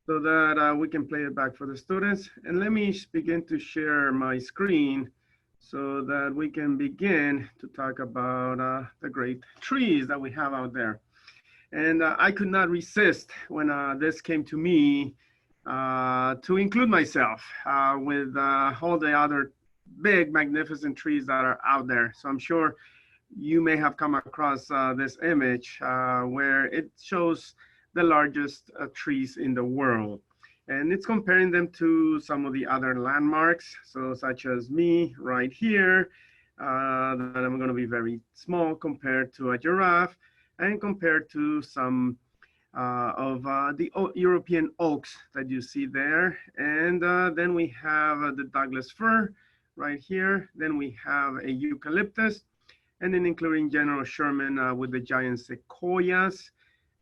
so that we can play it back for the students. And let me begin to share my screen so that we can begin to talk about the great trees that we have out there. And I could not resist when this came to me to include myself with all the other big, magnificent trees that are out there. So I'm sure you may have come across this image where it shows the largest trees in the world. And it's comparing them to some of the other landmarks. So such as me right here, that I'm going to be very small compared to a giraffe and compared to some of the European oaks that you see there. And then we have the Douglas fir right here. Then we have a eucalyptus, and then including General Sherman with the giant sequoias,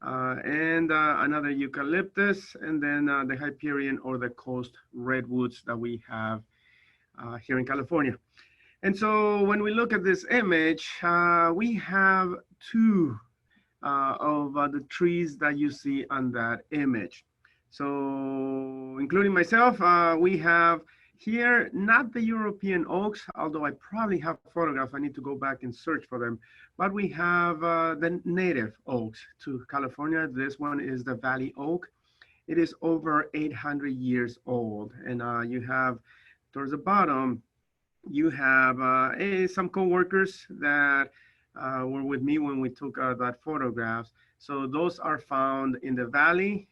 and another eucalyptus, and then the Hyperion or the coast redwoods that we have here in California. And so when we look at this image, we have two of the trees that you see on that image. So including myself, we have here, not the European oaks, although I probably have photographs. I need to go back and search for them. But we have the native oaks to California. This one is the Valley Oak. It is over 800 years old. And you have, towards the bottom, you have some coworkers that were with me when we took that photographs. So those are found in the Valley,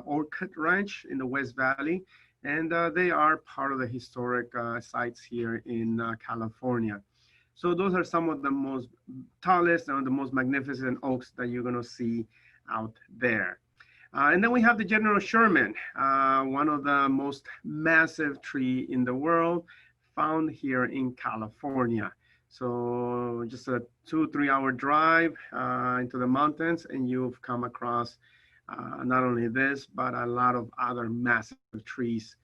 Orchid Ranch in the West Valley. And they are part of the historic sites here in California. So those are some of the most tallest and the most magnificent oaks that you're gonna see out there. And then we have the General Sherman, one of the most massive tree in the world, found here in California. So just a 2-3 hour drive into the mountains, and you've come across not only this, but a lot of other massive trees.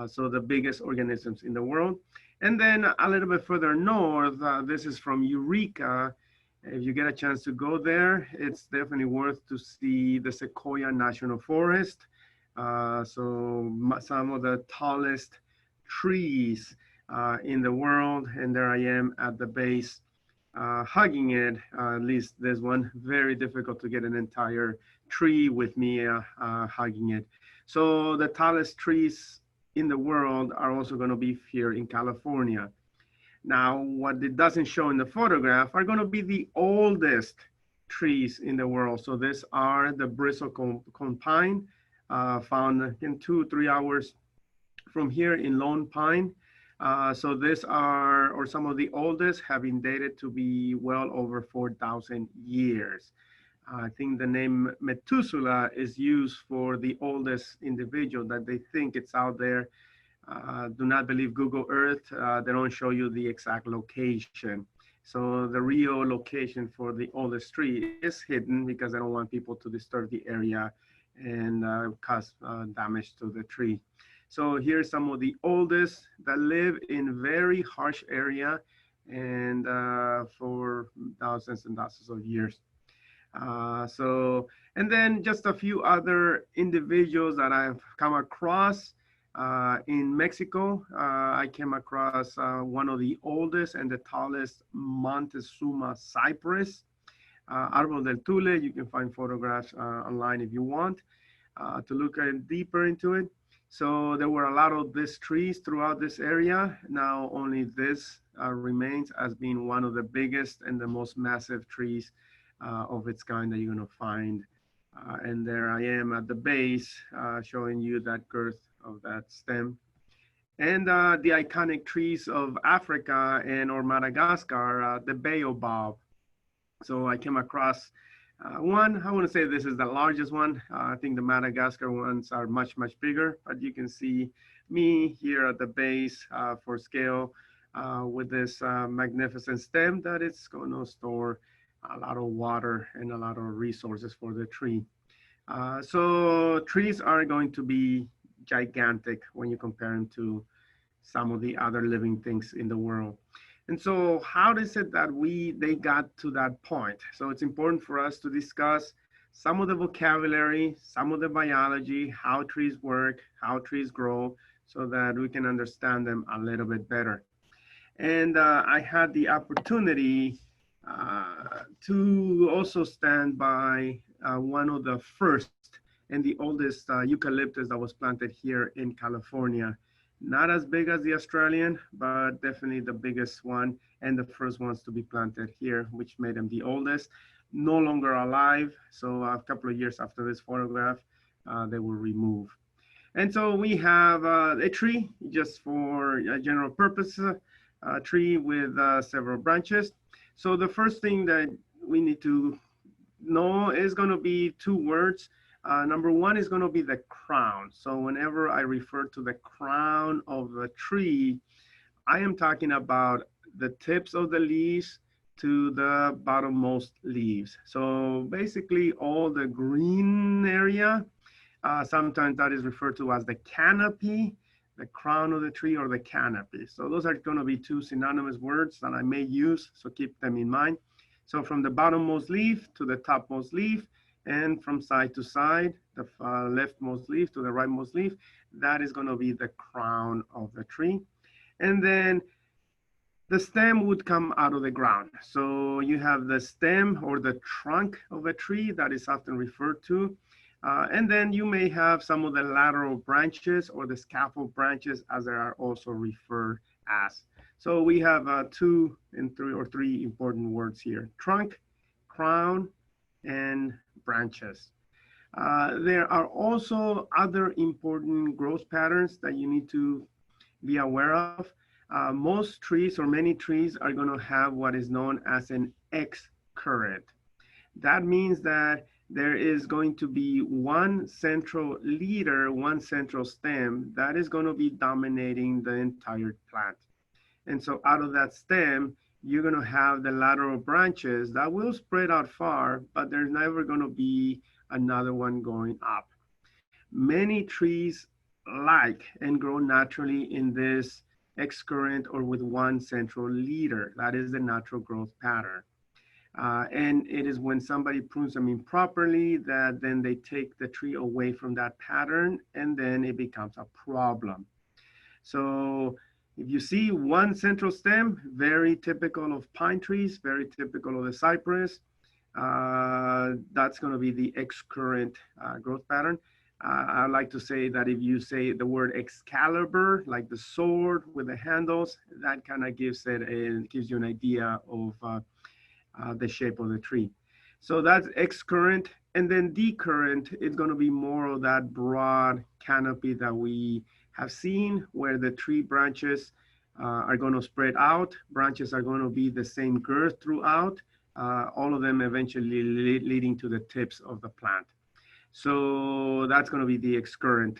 So the biggest organisms in the world. And then a little bit further north, this is from Eureka. If you get a chance to go there, it's definitely worth to see the Sequoia National Forest. So some of the tallest trees in the world. And there I am at the base hugging it, at least this one. Very difficult to get an entire tree with me hugging it. So the tallest trees in the world are also going to be here in California. Now, what it doesn't show in the photograph are going to be the oldest trees in the world. So these are the bristlecone pine, found in 2-3 hours from here in Lone Pine. So these are, or some of the oldest, have been dated to be well over 4,000 years. I think the name Methuselah is used for the oldest individual that they think it's out there. Do not believe Google Earth. They don't show you the exact location. So the real location for the oldest tree is hidden because I don't want people to disturb the area and cause damage to the tree. So here's some of the oldest that live in very harsh area and for thousands and thousands of years. And then just a few other individuals that I've come across in Mexico. I came across one of the oldest and the tallest Montezuma cypress, Árbol del Tule. You can find photographs online if you want to look deeper into it. So there were a lot of these trees throughout this area. Now only this remains as being one of the biggest and the most massive trees of its kind that you're gonna find. And there I am at the base showing you that girth of that stem. And the iconic trees of Africa and or Madagascar, the baobab. So I came across one, I want to say this is the largest one. I think the Madagascar ones are much, much bigger, but you can see me here at the base for scale with this magnificent stem that it's going to store a lot of water and a lot of resources for the tree. So trees are going to be gigantic when you compare them to some of the other living things in the world. And so how is it that they got to that point? So it's important for us to discuss some of the vocabulary, some of the biology, how trees work, how trees grow, so that we can understand them a little bit better. And I had the opportunity to also stand by one of the first and the oldest eucalyptus that was planted here in California. Not as big as the Australian, but definitely the biggest one and the first ones to be planted here, which made them the oldest. No longer alive. So a couple of years after this photograph, they were removed. And so we have a tree, just for general purpose, a tree with several branches. So the first thing that we need to know is going to be two words. Number one is going to be the crown. So whenever I refer to the crown of the tree, I am talking about the tips of the leaves to the bottommost leaves. So basically all the green area, sometimes that is referred to as the canopy, the crown of the tree, or the canopy. So those are going to be two synonymous words that I may use, so keep them in mind. So from the bottommost leaf to the topmost leaf, and from side to side, the leftmost leaf to the rightmost leaf, that is going to be the crown of the tree. And then the stem would come out of the ground. So you have the stem or the trunk of a tree that is often referred to. And then you may have some of the lateral branches or the scaffold branches, as they are also referred as. So we have two and three important words here: trunk, crown, and branches. There are also other important growth patterns that you need to be aware of. Most trees, or many trees, are going to have what is known as an X current. That means that there is going to be one central leader, one central stem that is going to be dominating the entire plant. And so out of that stem, you're going to have the lateral branches that will spread out far, but there's never going to be another one going up. Many trees like and grow naturally in this X current or with one central leader. That is the natural growth pattern. And it is when somebody prunes them improperly that then they take the tree away from that pattern, and then it becomes a problem. So if you see one central stem, very typical of pine trees, very typical of the cypress, that's going to be the X current growth pattern. I like to say that if you say the word Excalibur, like the sword with the handles, that kind of gives you an idea of the shape of the tree. So that's X current. And then D current is going to be more of that broad canopy that we have seen, where the tree branches are going to spread out. Branches are going to be the same girth throughout, all of them eventually leading to the tips of the plant. So that's going to be the X current.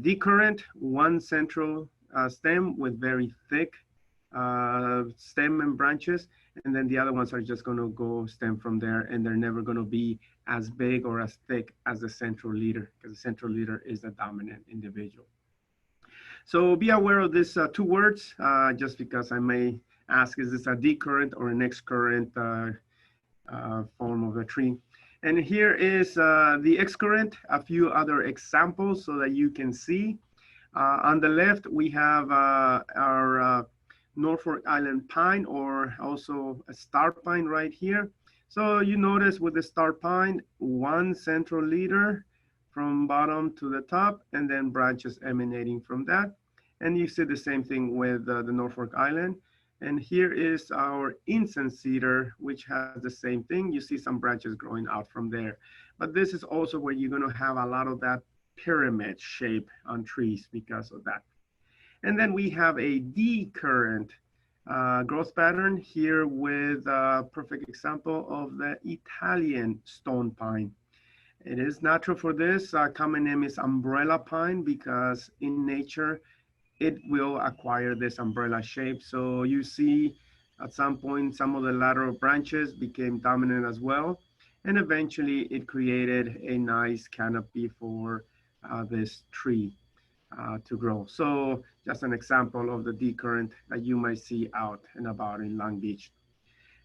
D current, one central stem with very thick stem and branches, and then the other ones are just going to go stem from there, and they're never going to be as big or as thick as the central leader, because the central leader is the dominant individual. So be aware of these two words, just because I may ask, is this a D current or an X current form of the tree? And here is the X current, a few other examples so that you can see. On the left, we have our Norfolk Island pine, or also a star pine right here. So you notice with the star pine, one central leader from bottom to the top, and then branches emanating from that. And you see the same thing with the Norfolk Island. And here is our incense cedar, which has the same thing. You see some branches growing out from there. But this is also where you're going to have a lot of that pyramid shape on trees because of that. And then we have a D current growth pattern here with a perfect example of the Italian stone pine. It is natural for this. Common name is umbrella pine, because in nature, it will acquire this umbrella shape. So you see at some point, some of the lateral branches became dominant as well. And eventually it created a nice canopy for this tree to grow. So just an example of the D current that you might see out and about in Long Beach.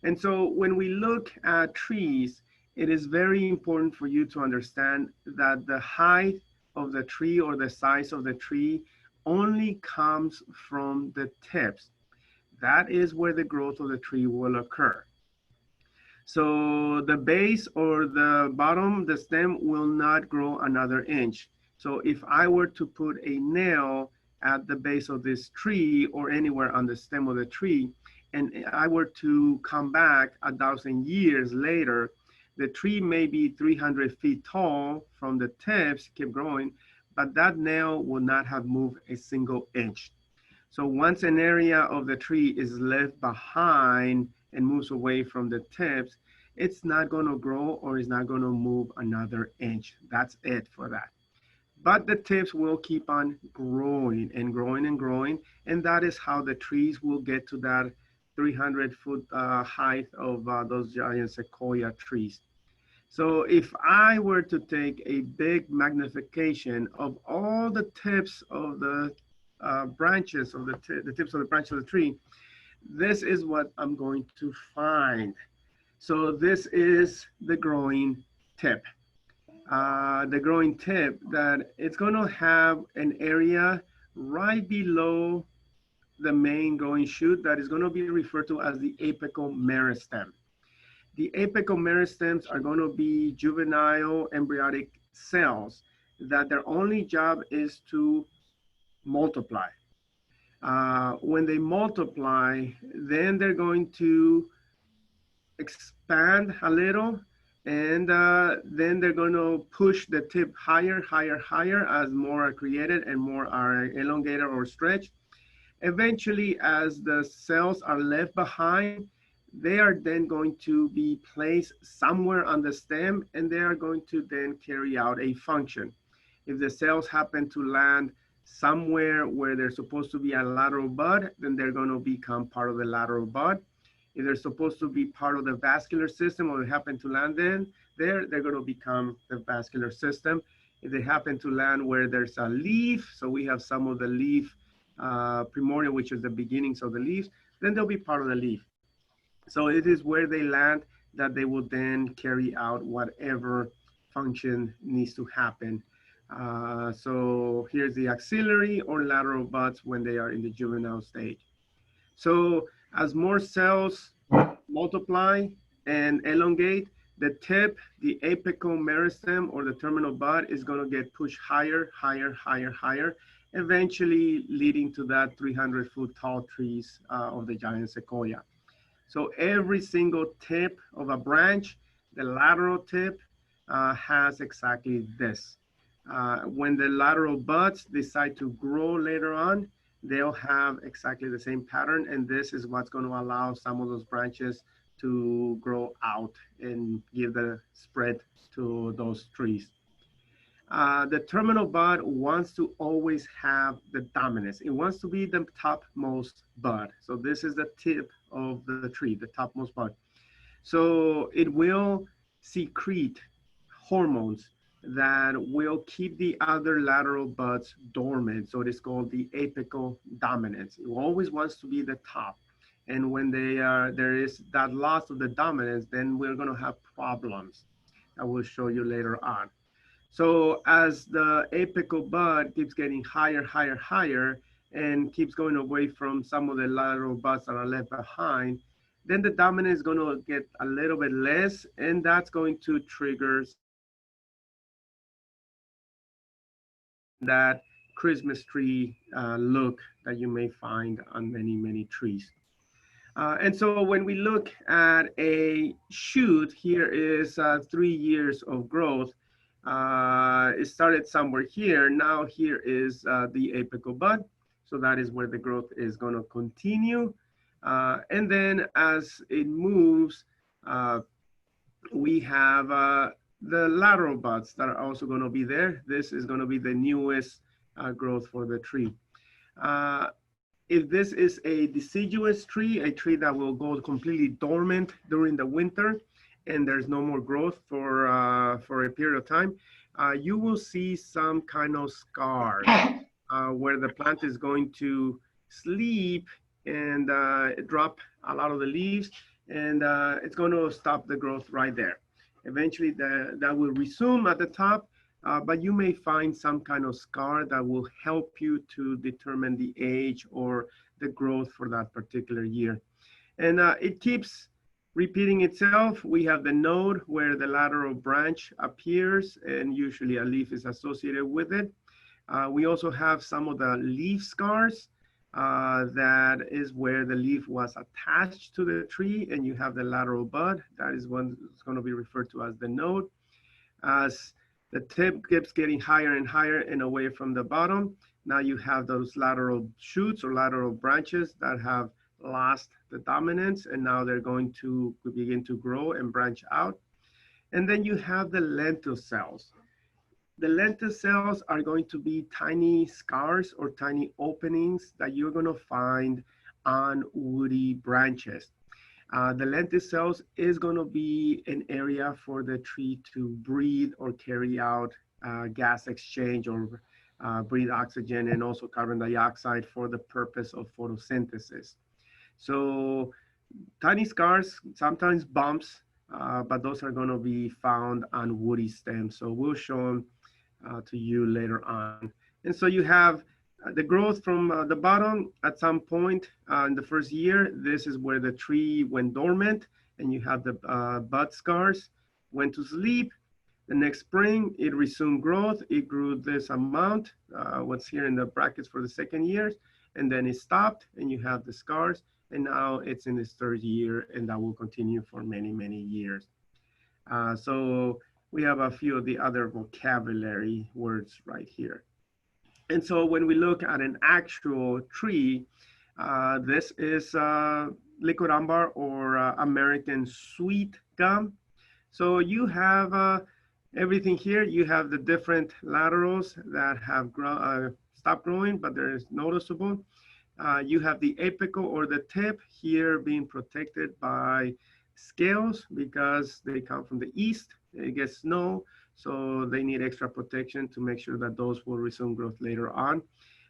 And so when we look at trees, it is very important for you to understand that the height of the tree or the size of the tree only comes from the tips. That is where the growth of the tree will occur. So the base or the bottom, the stem will not grow another inch. So if I were to put a nail at the base of this tree or anywhere on the stem of the tree, and I were to come back 1,000 years later, the tree may be 300 feet tall from the tips, keep growing, but that nail will not have moved a single inch. So once an area of the tree is left behind and moves away from the tips, it's not going to grow or it's not going to move another inch. That's it for that. But the tips will keep on growing and growing and growing. And that is how the trees will get to that 300-foot height of those giant sequoia trees. So if I were to take a big magnification of all the tips of the branches of the tips of the branch of the tree, this is what I'm going to find. So this is the growing tip. The growing tip that it's going to have an area right below the main growing shoot that is going to be referred to as the apical meristem. The apical meristems are going to be juvenile embryonic cells that their only job is to multiply. When they multiply, then they're going to expand a little, and then they're going to push the tip higher, higher, higher as more are created and more are elongated or stretched. Eventually, as the cells are left behind, they are then going to be placed somewhere on the stem, and they are going to then carry out a function. If the cells happen to land somewhere where they're supposed to be a lateral bud, then they're going to become part of the lateral bud. If they're supposed to be part of the vascular system or they happen to land in there, they're going to become the vascular system. If they happen to land where there's a leaf, so we have some of the leaf primordial, which is the beginnings of the leaves, then they'll be part of the leaf. So it is where they land that they will then carry out whatever function needs to happen. So here's the axillary or lateral buds when they are in the juvenile stage. So as more cells multiply and elongate, the tip, the apical meristem or the terminal bud is going to get pushed higher, higher, higher, higher, eventually leading to that 300-foot tall trees of the giant sequoia. So every single tip of a branch, the lateral tip has exactly this. When the lateral buds decide to grow later on, they'll have exactly the same pattern, and this is what's going to allow some of those branches to grow out and give the spread to those trees. The terminal bud wants to always have the dominance. It wants to be the topmost bud. So this is the tip of the tree, the topmost bud. So it will secrete hormones that will keep the other lateral buds dormant. So it is called the apical dominance. It always wants to be the top. And when there is that loss of the dominance, then we're going to have problems. I will show you later on. So as the apical bud keeps getting higher, higher, higher, and keeps going away from some of the lateral buds that are left behind, then the dominance is going to get a little bit less, and that's going to trigger that Christmas tree look that you may find on many, many trees. And so when we look at a shoot, here is 3 years of growth. It started somewhere here. Now here is the apical bud. So that is where the growth is going to continue. And then as it moves, we have the lateral buds that are also going to be there. This is going to be the newest growth for the tree. If this is a deciduous tree, a tree that will go completely dormant during the winter, and there's no more growth for a period of time, you will see some kind of scars where the plant is going to sleep and drop a lot of the leaves, and it's going to stop the growth right there. Eventually that will resume at the top, but you may find some kind of scar that will help you to determine the age or the growth for that particular year. And it keeps repeating itself. We have the node where the lateral branch appears, and usually a leaf is associated with it. We also have some of the leaf scars. That is where the leaf was attached to the tree, and you have the lateral bud. That is one that's going to be referred to as the node. As the tip keeps getting higher and higher and away from the bottom, now you have those lateral shoots or lateral branches that have lost the dominance, and now they're going to begin to grow and branch out. And then you have the lentil cells. The lentil cells are going to be tiny scars or tiny openings that you're going to find on woody branches. The lentil cells is going to be an area for the tree to breathe or carry out gas exchange or breathe oxygen and also carbon dioxide for the purpose of photosynthesis. So tiny scars, sometimes bumps, but those are going to be found on woody stems. So we'll show them to you later on. And so you have the growth from the bottom at some point in the first year. This is where the tree went dormant, and you have the bud scars, went to sleep. The next spring, it resumed growth. It grew this amount, what's here in the brackets for the second year, and then it stopped, and you have the scars, and now it's in its third year, and that will continue for many, many years. So we have a few of the other vocabulary words right here. And so when we look at an actual tree, this is liquid ambar or American sweet gum. So you have everything here. You have the different laterals that have stopped growing, but they're noticeable. You have the apical or the tip here being protected by scales because they come from the east. It gets snow, so they need extra protection to make sure that those will resume growth later on.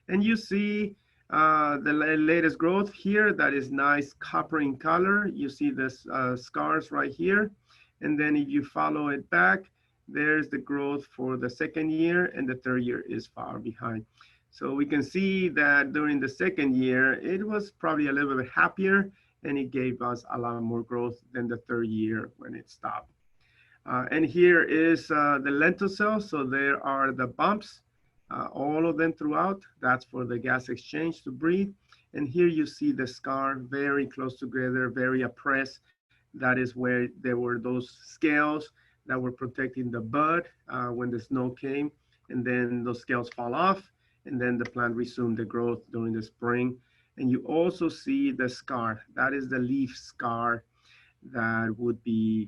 And you see the latest growth here that is nice copper in color. You see this scars right here. And then if you follow it back, there's the growth for the second year, and the third year is far behind. So we can see that during the second year, it was probably a little bit happier, and it gave us a lot more growth than the third year when it stopped. And here is the lentil cells. So there are the bumps, all of them throughout. That's for the gas exchange to breathe. And here you see the scar very close together, very oppressed. That is where there were those scales that were protecting the bud when the snow came. And then those scales fall off, and then the plant resumed the growth during the spring. And you also see the scar. That is the leaf scar that would be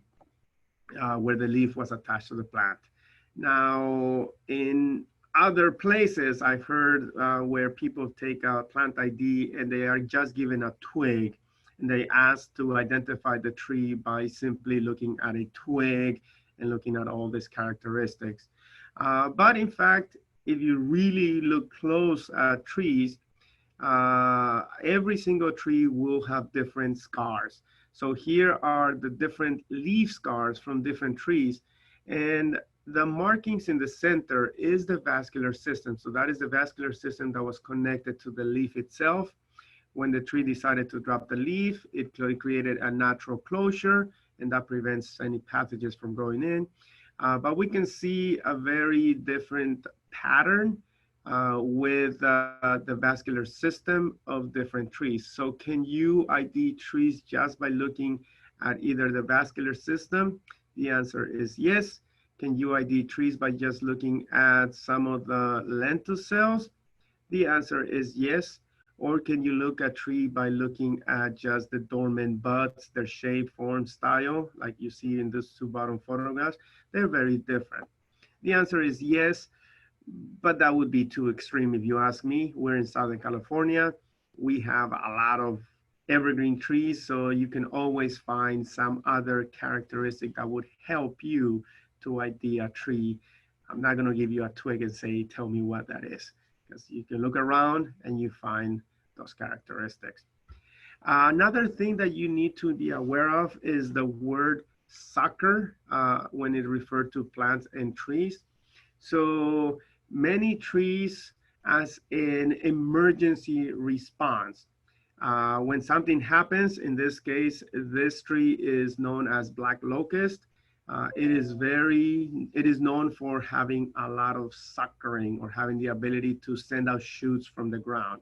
where the leaf was attached to the plant. Now, in other places, I've heard where people take a plant ID and they are just given a twig, and they ask to identify the tree by simply looking at a twig and looking at all these characteristics. But in fact, if you really look close at trees, every single tree will have different scars. So here are the different leaf scars from different trees. And the markings in the center is the vascular system. So that is the vascular system that was connected to the leaf itself. When the tree decided to drop the leaf, it created a natural closure, and that prevents any pathogens from growing in. But we can see a very different pattern with the vascular system of different trees. So can you ID trees just by looking at either the vascular system? The answer is yes. Can you ID trees by just looking at some of the lentil cells? The answer is yes. Or can you look at tree by looking at just the dormant buds, their shape, form, style, like you see in these two bottom photographs? They're very different. The answer is yes, but that would be too extreme if you ask me. We're in Southern California. We have a lot of evergreen trees, so you can always find some other characteristic that would help you to ID a tree. I'm not gonna give you a twig and say, tell me what that is, because you can look around and you find those characteristics. Another thing that you need to be aware of is the word sucker when it referred to plants and trees. So many trees as an emergency response. When something happens, in this case, this tree is known as black locust. It is known for having a lot of suckering or having the ability to send out shoots from the ground.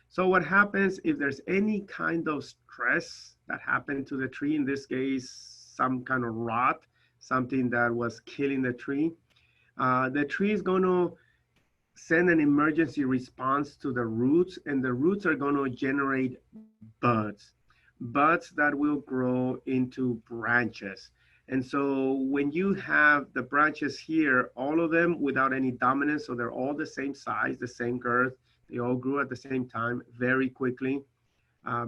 So what happens if there's any kind of stress that happened to the tree, in this case, some kind of rot, something that was killing the tree is going to send an emergency response to the roots, and the roots are going to generate buds that will grow into branches. And so when you have the branches here, all of them without any dominance, so they're all the same size, the same girth, they all grew at the same time very quickly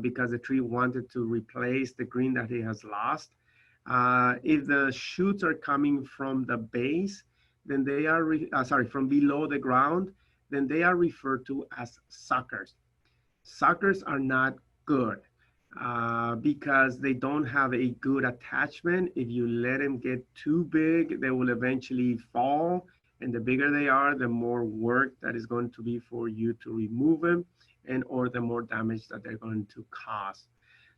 because the tree wanted to replace the green that it has lost. If the shoots are coming from the base, then they are, from below the ground, then they are referred to as suckers. Suckers are not good because they don't have a good attachment. If you let them get too big, they will eventually fall. And the bigger they are, the more work that is going to be for you to remove them, and or the more damage that they're going to cause.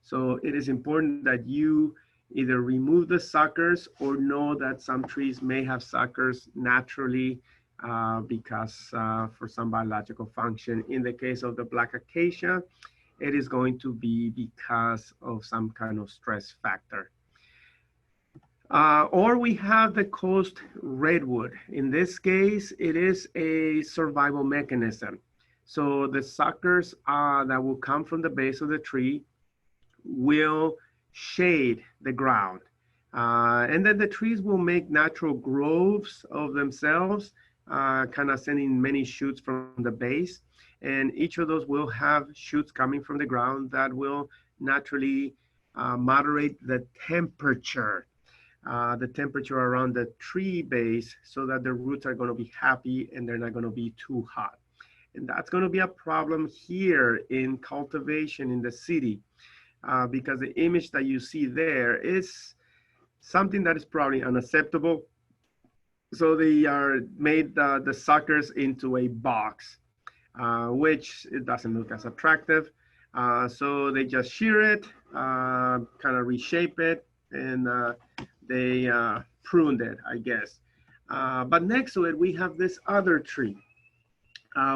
So it is important that you either remove the suckers or know that some trees may have suckers naturally because for some biological function. In the case of the black acacia, it is going to be because of some kind of stress factor. Or we have the coast redwood. In this case, it is a survival mechanism. So the suckers that will come from the base of the tree will shade the ground. And then the trees will make natural groves of themselves, kind of sending many shoots from the base. And each of those will have shoots coming from the ground that will naturally moderate the temperature around the tree base so that the roots are going to be happy and they're not going to be too hot. And that's going to be a problem here in cultivation in the city because the image that you see there is something that is probably unacceptable. So they are made the suckers into a box, which it doesn't look as attractive. So they just shear it, kind of reshape it, and they pruned it, I guess. But next to it, we have this other tree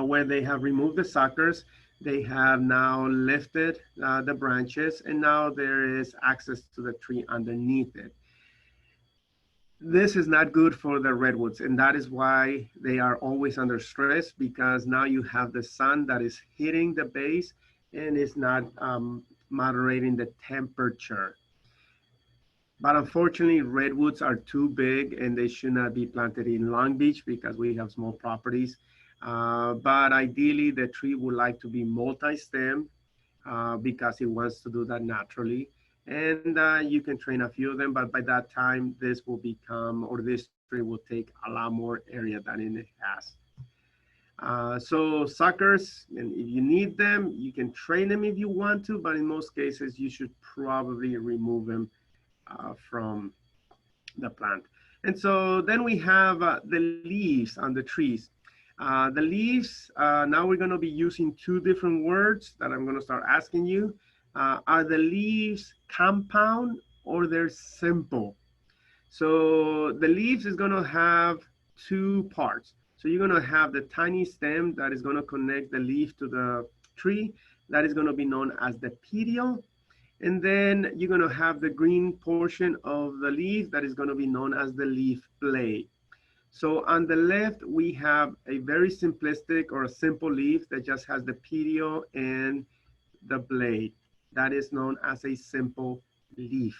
where they have removed the suckers. They have now lifted the branches, and now there is access to the tree underneath it. This is not good for the redwoods, and that is why they are always under stress, because now you have the sun that is hitting the base and is not moderating the temperature. But unfortunately, redwoods are too big and they should not be planted in Long Beach because we have small properties. But ideally, the tree would like to be multi-stem because it wants to do that naturally. And you can train a few of them, but by that time, this will become, or this tree will take a lot more area than it has. So suckers, and if you need them, you can train them if you want to, but in most cases, you should probably remove them from the plant. And so then we have the leaves on the trees. The leaves, now we're going to be using two different words that I'm going to start asking you. Are the leaves compound or they're simple? So the leaves is going to have two parts. So you're going to have the tiny stem that is going to connect the leaf to the tree. That is going to be known as the petiole. And then you're going to have the green portion of the leaf that is going to be known as the leaf blade. So on the left, we have a very simplistic or a simple leaf that just has the petiole and the blade. That is known as a simple leaf.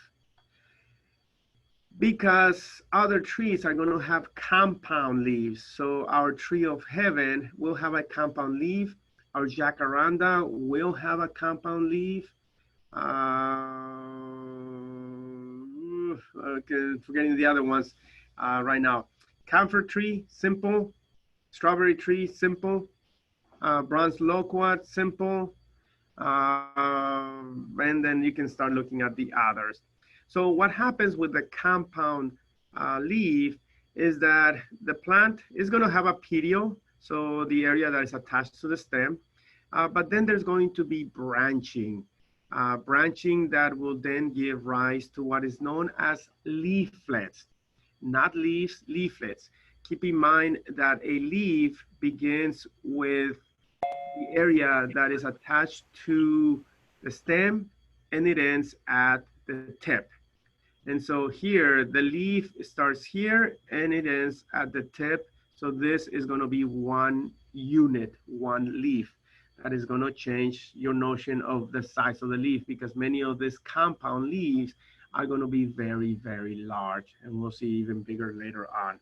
Because other trees are going to have compound leaves. So our tree of heaven will have a compound leaf. Our jacaranda will have a compound leaf. Okay, forgetting the other ones right now. Camphor tree, simple. Strawberry tree, simple. Bronze loquat, simple. And then you can start looking at the others. So what happens with the compound leaf is that the plant is going to have a petiole, so the area that is attached to the stem, but then there's going to be branching that will then give rise to what is known as leaflets, not leaves, leaflets. Keep in mind that a leaf begins with the area that is attached to the stem and it ends at the tip. And so here, the leaf starts here and it ends at the tip. So this is going to be one unit, one leaf. That is going to change your notion of the size of the leaf because many of these compound leaves are going to be very, very large. And we'll see even bigger later on.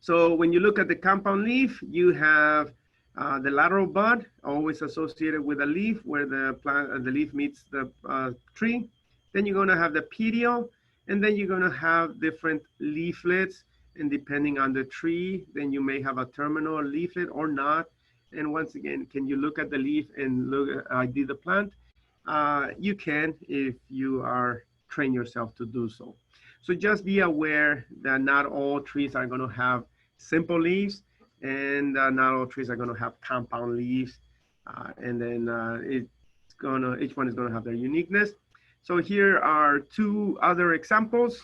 So when you look at the compound leaf, you have the lateral bud, always associated with a leaf where the plant, the leaf meets the tree. Then you're going to have the petiole, and then you're going to have different leaflets. And depending on the tree, then you may have a terminal leaflet or not. And once again, can you look at the leaf and look ID the plant? You can if you are train yourself to do so. So just be aware that not all trees are going to have simple leaves, and not all trees are going to have compound leaves. And then each one is going to have their uniqueness. So here are two other examples.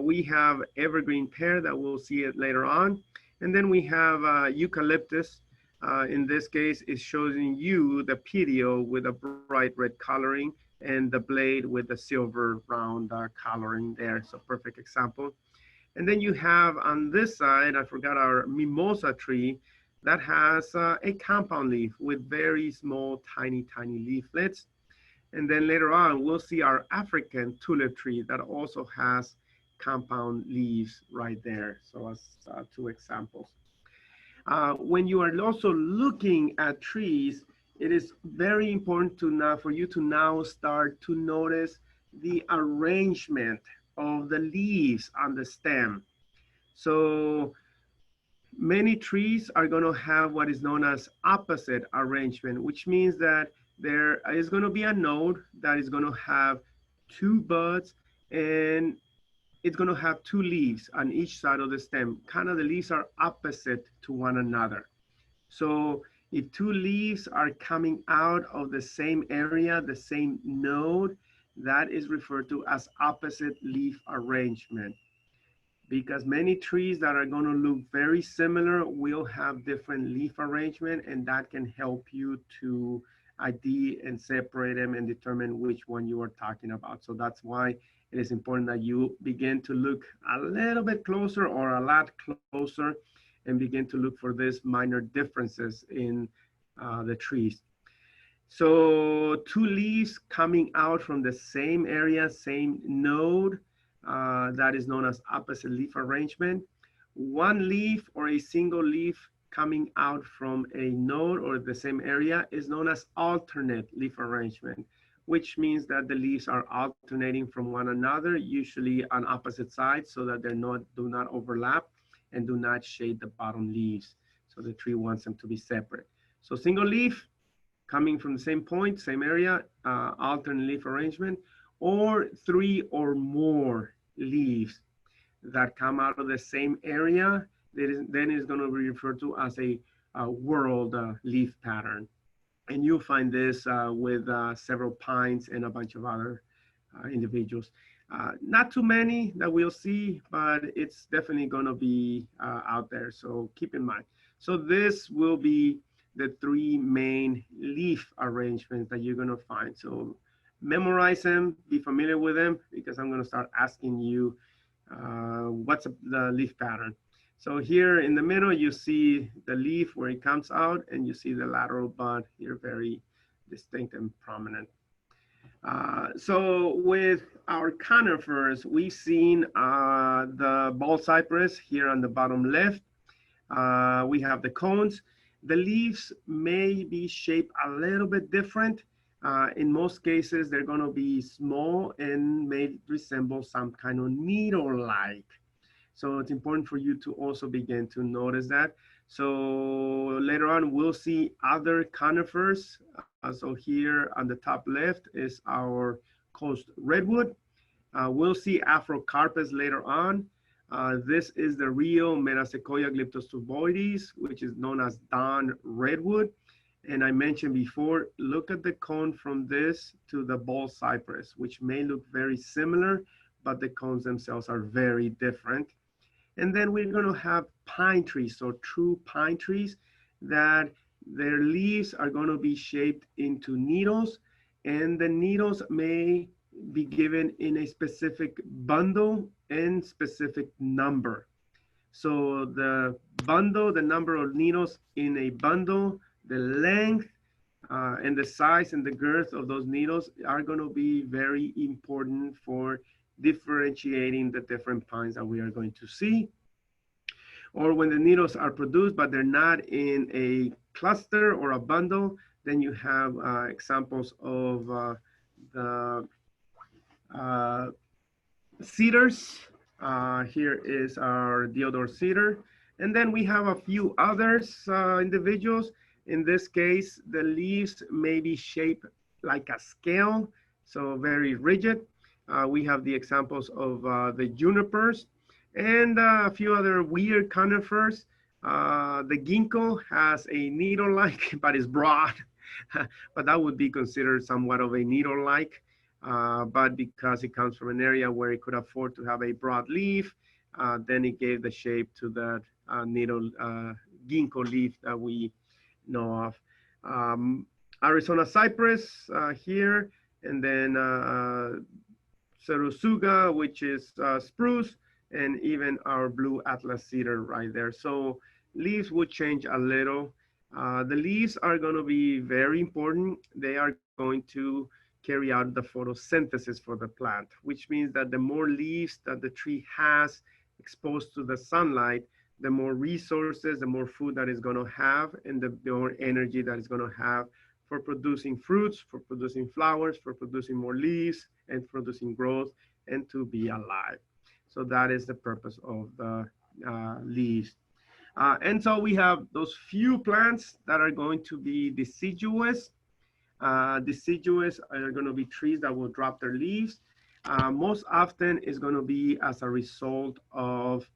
We have evergreen pear that we'll see it later on. And then we have eucalyptus. In this case, it's showing you the petiole with a bright red coloring and the blade with the silver round coloring there. So perfect example. And then you have on this side, I forgot our mimosa tree that has a compound leaf with very small, tiny, tiny leaflets. And then later on, we'll see our African tulip tree that also has compound leaves right there. So as two examples. When you are also looking at trees, it is very important to now for you to now start to notice the arrangement of the leaves on the stem. So many trees are going to have what is known as opposite arrangement, which means that there is going to be a node that is going to have two buds and it's going to have two leaves on each side of the stem. Kind of the leaves are opposite to one another. So if two leaves are coming out of the same area, the same node, that is referred to as opposite leaf arrangement. Because many trees that are going to look very similar will have different leaf arrangement, and that can help you to ID and separate them and determine which one you are talking about. So that's why it is important that you begin to look a little bit closer or a lot closer and begin to look for these minor differences in the trees. So two leaves coming out from the same area, same node, that is known as opposite leaf arrangement. One leaf or a single leaf coming out from a node or the same area is known as alternate leaf arrangement, which means that the leaves are alternating from one another, usually on opposite sides, so that do not overlap and do not shade the bottom leaves. So the tree wants them to be separate. So single leaf coming from the same point, same area, alternate leaf arrangement, or three or more leaves that come out of the same area, then is going to be referred to as a whorled leaf pattern. And you'll find this with several pines and a bunch of other individuals. Not too many that we'll see, but it's definitely going to be out there. So keep in mind. So this will be the three main leaf arrangements that you're going to find. So memorize them, be familiar with them, because I'm going to start asking you what's the leaf pattern. So here in the middle, you see the leaf where it comes out, and you see the lateral bud here, very distinct and prominent. So with our conifers, we've seen the bald cypress here on the bottom left. We have the cones. The leaves may be shaped a little bit different. In most cases, they're going to be small and may resemble some kind of needle-like. So it's important for you to also begin to notice that. So later on, we'll see other conifers. So here on the top left is our coast redwood. We'll see Afrocarpus later on. This is the real Metasequoia glyptostuboides, which is known as Don Redwood. And I mentioned before, look at the cone from this to the ball cypress, which may look very similar, but the cones themselves are very different. And then we're going to have pine trees, so true pine trees, that their leaves are going to be shaped into needles, and the needles may be given in a specific bundle and specific number. So the bundle, the number of needles in a bundle, the length, and the size and the girth of those needles are going to be very important for differentiating the different pines that we are going to see. Or when the needles are produced, but they're not in a cluster or a bundle, then you have examples of the cedars. Here is our deodar cedar. And then we have a few others individuals. In this case, the leaves may be shaped like a scale, so very rigid. We have the examples of the junipers and a few other weird conifers. The ginkgo has a needle-like, but is broad, but that would be considered somewhat of a needle-like. But because it comes from an area where it could afford to have a broad leaf, then it gave the shape to that needle ginkgo leaf that we know of. Arizona cypress here, and then Cerusuga, which is spruce, and even our blue atlas cedar right there. So leaves would change a little. The leaves are going to be very important. They are going to carry out the photosynthesis for the plant, which means that the more leaves that the tree has exposed to the sunlight, the more resources, the more food that it's going to have, and the more energy that it's going to have for producing fruits, for producing flowers, for producing more leaves, and producing growth, and to be alive. So that is the purpose of the leaves. And so we have those few plants that are going to be deciduous. Deciduous are going to be trees that will drop their leaves. Most often is going to be as a result of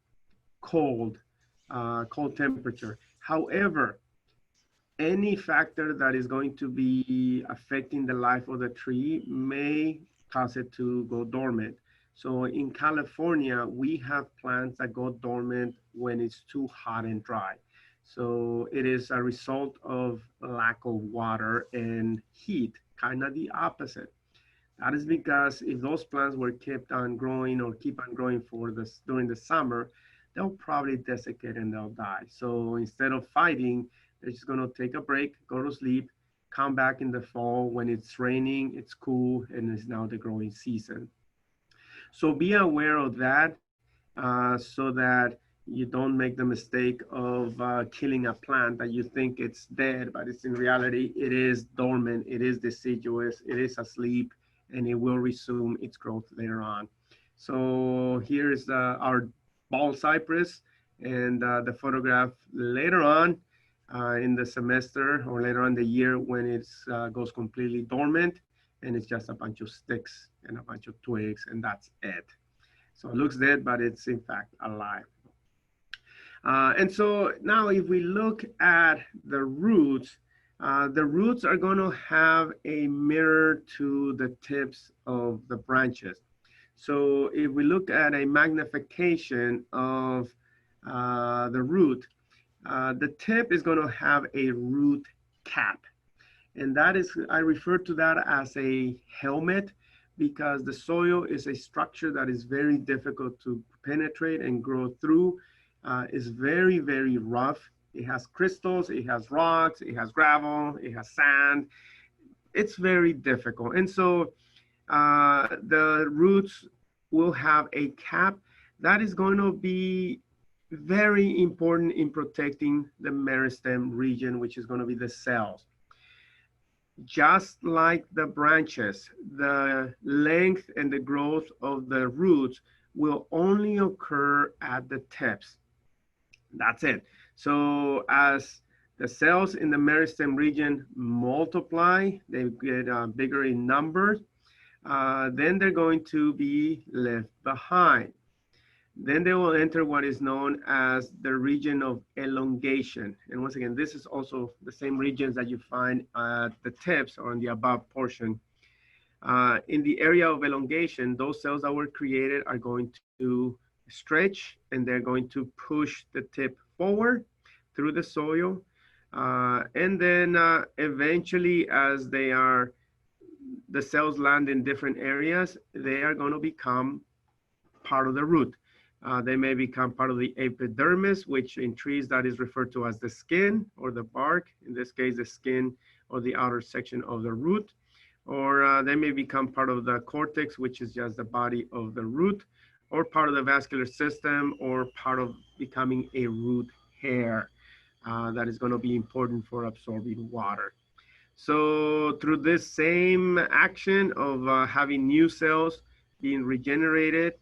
cold, cold temperature. However, any factor that is going to be affecting the life of the tree may cause it to go dormant. So in California, we have plants that go dormant when it's too hot and dry. So it is a result of lack of water and heat, kind of the opposite. That is because if those plants were kept on growing or keep on growing for this during the summer, they'll probably desiccate and they'll die. So instead of fighting, they're just going to take a break, go to sleep, come back in the fall when it's raining, it's cool, and it's now the growing season. So be aware of that so that you don't make the mistake of killing a plant that you think it's dead, but it's in reality, it is dormant, it is deciduous, it is asleep, and it will resume its growth later on. So here's our ball cypress, and the photograph later on in the semester or later on the year when it goes completely dormant, and it's just a bunch of sticks and a bunch of twigs, and that's it. So it looks dead, but it's in fact alive. And so now if we look at the roots are going to have a mirror to the tips of the branches. So if we look at a magnification of the root, the tip is going to have a root cap. And that is, I refer to that as a helmet because the soil is a structure that is very difficult to penetrate and grow through. It's very, very rough. It has crystals, it has rocks, it has gravel, it has sand. It's very difficult. And so the roots will have a cap that is going to be very important in protecting the meristem region, which is going to be the cells. Just like the branches, the length and the growth of the roots will only occur at the tips. That's it. So as the cells in the meristem region multiply, they get bigger in numbers. then they're going to be left behind. Then they will enter what is known as the region of elongation. And once again, this is also the same regions that you find at the tips or in the above portion. In the area of elongation, those cells that were created are going to stretch and they're going to push the tip forward through the soil. And then eventually, as the cells land in different areas, they are going to become part of the root. They may become part of the epidermis, which in trees that is referred to as the skin or the bark, in this case, the skin or the outer section of the root. Or they may become part of the cortex, which is just the body of the root, or part of the vascular system, or part of becoming a root hair that is going to be important for absorbing water. So through this same action of having new cells being regenerated,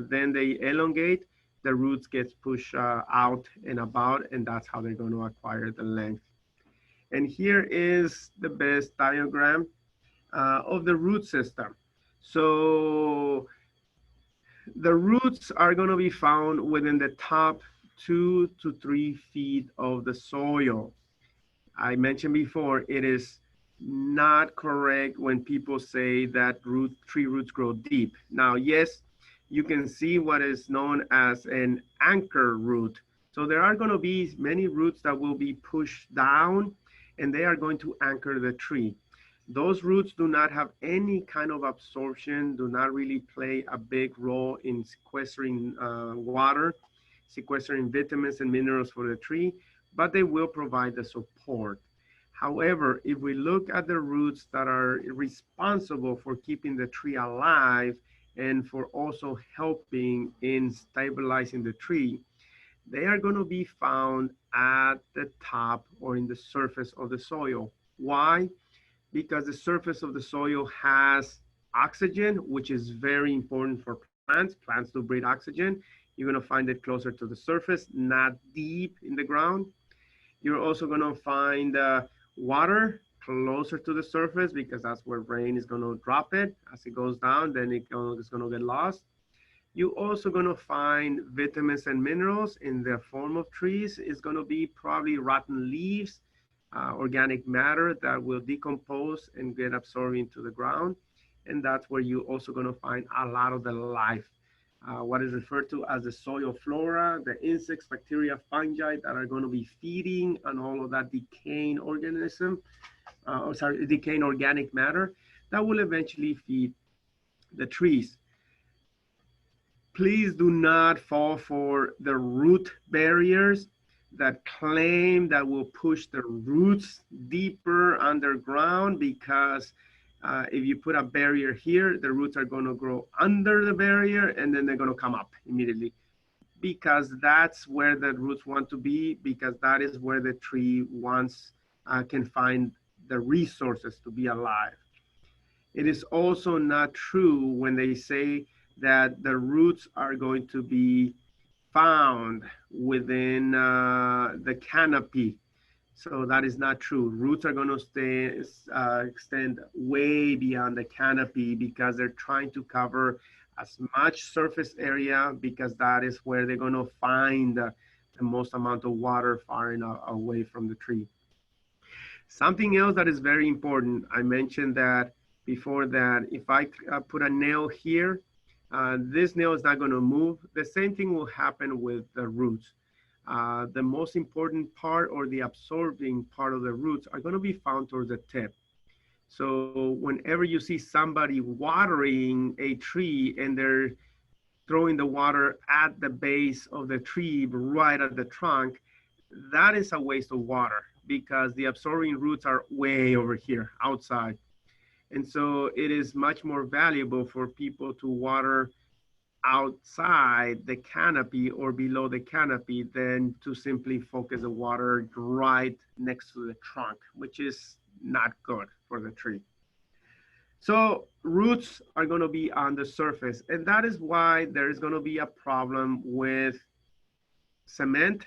then they elongate, the roots get pushed out and about, and that's how they're going to acquire the length. And here is the best diagram of the root system. So the roots are going to be found within the top 2 to 3 feet of the soil. I mentioned before, it is not correct when people say that tree roots grow deep. Now, yes, you can see what is known as an anchor root. So there are going to be many roots that will be pushed down and they are going to anchor the tree. Those roots do not have any kind of absorption, do not really play a big role in sequestering water, sequestering vitamins and minerals for the tree, but they will provide the support. However, if we look at the roots that are responsible for keeping the tree alive and for also helping in stabilizing the tree, they are going to be found at the top or in the surface of the soil. Why? Because the surface of the soil has oxygen, which is very important for plants. Plants do breathe oxygen. You're going to find it closer to the surface, not deep in the ground. You're also going to find water closer to the surface because that's where rain is going to drop it. As it goes down, then it's going to get lost. You're also going to find vitamins and minerals in the form of trees. It's going to be probably rotten leaves, organic matter that will decompose and get absorbed into the ground. And that's where you're also going to find a lot of the life, what is referred to as the soil flora, the insects, bacteria, fungi that are going to be feeding on all of that decaying organism, decaying organic matter that will eventually feed the trees. Please do not fall for the root barriers that claim that will push the roots deeper underground, because if you put a barrier here, the roots are going to grow under the barrier and then they're going to come up immediately, because that's where the roots want to be, because that is where the tree can find the resources to be alive. It is also not true when they say that the roots are going to be found within the canopy. So that is not true. Roots are going to extend way beyond the canopy because they're trying to cover as much surface area, because that is where they're going to find the most amount of water far enough away from the tree. Something else that is very important, I mentioned that before, that if I put a nail here, this nail is not going to move. The same thing will happen with the roots. The most important part, or the absorbing part of the roots, are going to be found towards the tip. So whenever you see somebody watering a tree and they're throwing the water at the base of the tree, right at the trunk, that is a waste of water, because the absorbing roots are way over here outside. And so it is much more valuable for people to water outside the canopy or below the canopy than to simply focus the water right next to the trunk, which is not good for the tree. So roots are going to be on the surface, and that is why there is going to be a problem with cement.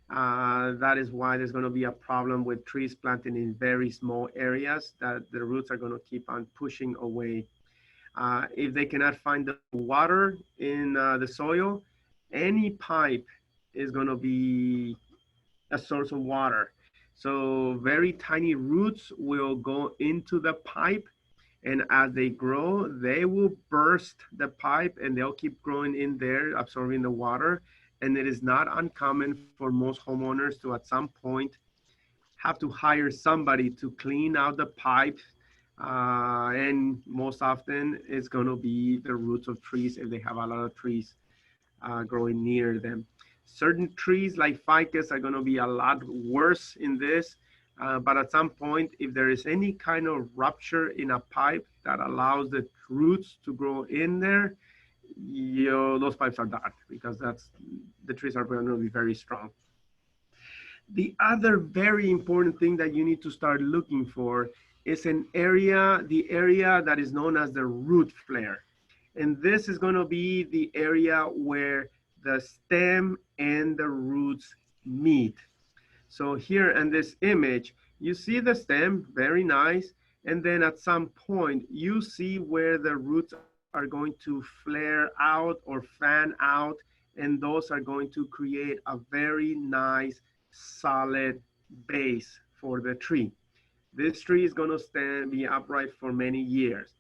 That is why there's going to be a problem with trees planted in very small areas, that the roots are going to keep on pushing away. If they cannot find the water in the soil, any pipe is going to be a source of water. So very tiny roots will go into the pipe, and as they grow, they will burst the pipe and they'll keep growing in there, absorbing the water. And it is not uncommon for most homeowners to, at some point, have to hire somebody to clean out the pipe. And most often, it's going to be the roots of trees if they have a lot of trees growing near them. Certain trees like ficus are going to be a lot worse in this. But at some point, if there is any kind of rupture in a pipe that allows the roots to grow in there, those pipes are done, because the trees are going to be very strong. The other very important thing that you need to start looking for is the area that is known as the root flare. And this is going to be the area where the stem and the roots meet. So here in this image, you see the stem, very nice. And then at some point, you see where the roots are going to flare out or fan out. And those are going to create a very nice, solid base for the tree. This tree is going to be upright for many years.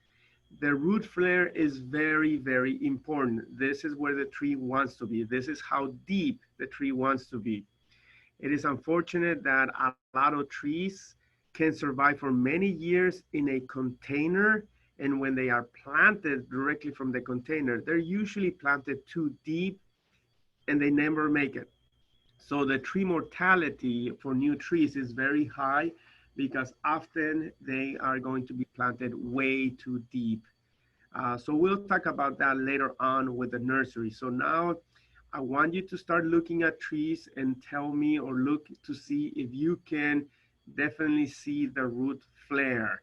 The root flare is very, very important. This is where the tree wants to be. This is how deep the tree wants to be. It is unfortunate that a lot of trees can survive for many years in a container, and when they are planted directly from the container, they're usually planted too deep and they never make it. So the tree mortality for new trees is very high because often they are going to be planted way too deep. So we'll talk about that later on with the nursery. So now I want you to start looking at trees and tell me, or look to see if you can definitely see the root flare.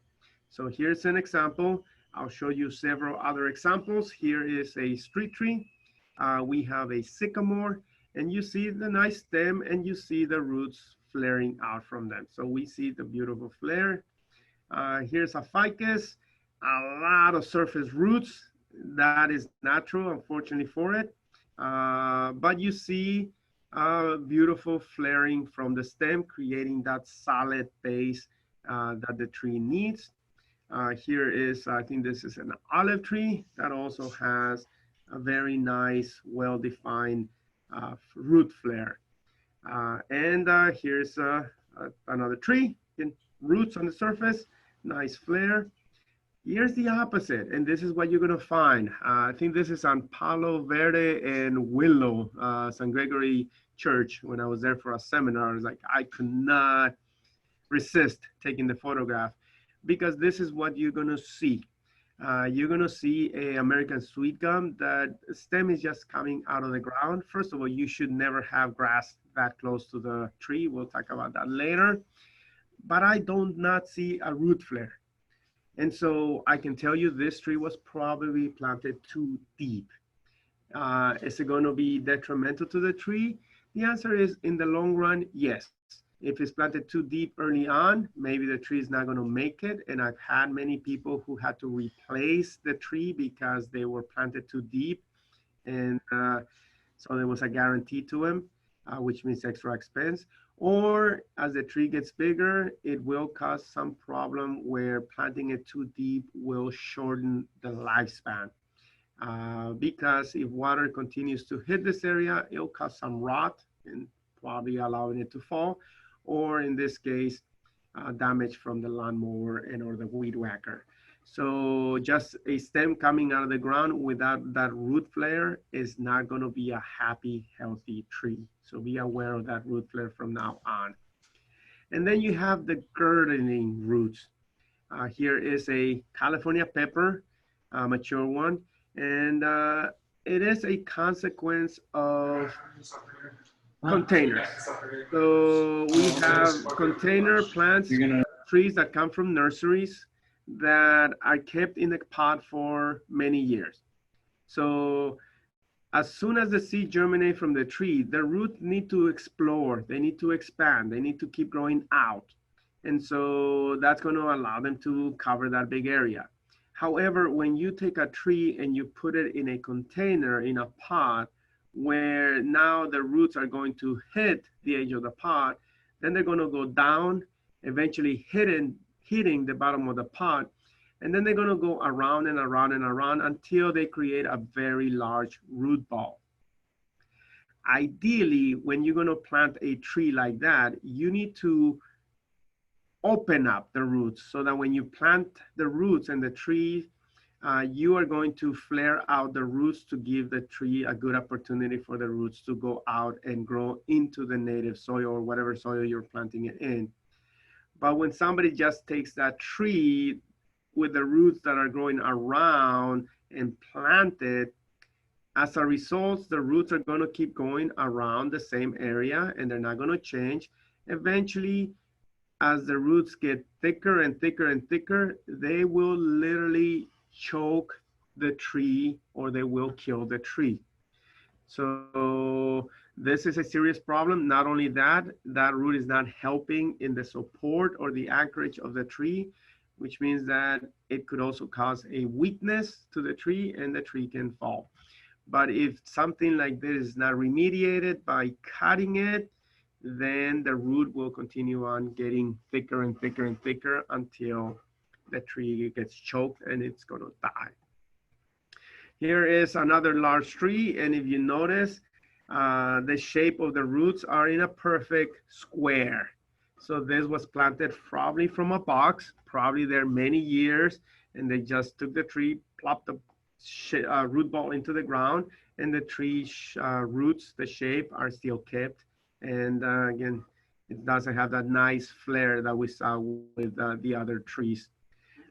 So here's an example. I'll show you several other examples. Here is a street tree. We have a sycamore, and you see the nice stem and you see the roots flaring out from them. So we see the beautiful flare. Here's a ficus, a lot of surface roots. That is natural, unfortunately for it. But you see beautiful flaring from the stem, creating that solid base that the tree needs. Here is, I think this is an olive tree that also has a very nice, well-defined root flare. And here's another tree, roots on the surface, nice flare. Here's the opposite, and this is what you're gonna find. I think this is on Palo Verde and Willow, San Gregory Church. When I was there for a seminar, I was like, I could not resist taking the photograph, because this is what you're gonna see. You're gonna see a American sweet gum that stem is just coming out of the ground. First of all, you should never have grass that close to the tree. We'll talk about that later. But I do not see a root flare. And so I can tell you this tree was probably planted too deep. Is it going to be detrimental to the tree? The answer is, in the long run, yes. If it's planted too deep early on, maybe the tree is not going to make it. And I've had many people who had to replace the tree because they were planted too deep. And so there was a guarantee to them, which means extra expense. Or as the tree gets bigger, it will cause some problem where planting it too deep will shorten the lifespan. Because if water continues to hit this area, it'll cause some rot and probably allowing it to fall, or in this case, damage from the lawnmower and or the weed whacker. So just a stem coming out of the ground without that root flare is not going to be a happy, healthy tree. So be aware of that root flare from now on. And then you have the girdling roots. Here is a California pepper, mature one. And it is a consequence of containers. So we have container plants, trees that come from nurseries that are kept in the pot for many years. So as soon as the seed germinate from the tree, the roots need to explore, they need to expand, they need to keep growing out. And so that's going to allow them to cover that big area. However, when you take a tree and you put it in a container, in a pot, where now the roots are going to hit the edge of the pot, then they're going to go down, eventually hitting the bottom of the pot, and then they're going to go around and around and around until they create a very large root ball. Ideally, when you're going to plant a tree like that, you need to open up the roots so that when you plant the roots and the tree, you are going to flare out the roots to give the tree a good opportunity for the roots to go out and grow into the native soil or whatever soil you're planting it in. But when somebody just takes that tree with the roots that are growing around and plant it, as a result, the roots are going to keep going around the same area and they're not going to change. Eventually, as the roots get thicker and thicker and thicker, they will literally choke the tree or they will kill the tree. So this is a serious problem. Not only that, that root is not helping in the support or the anchorage of the tree, which means that it could also cause a weakness to the tree and the tree can fall. But if something like this is not remediated by cutting it, then the root will continue on getting thicker and thicker and thicker until the tree gets choked and it's going to die. Here is another large tree, and if you notice, the shape of the roots are in a perfect square. So this was planted probably from a box, probably there many years, and they just took the tree, plopped the root ball into the ground, and the tree roots, the shape, are still kept. And again, it doesn't have that nice flare that we saw with the other trees.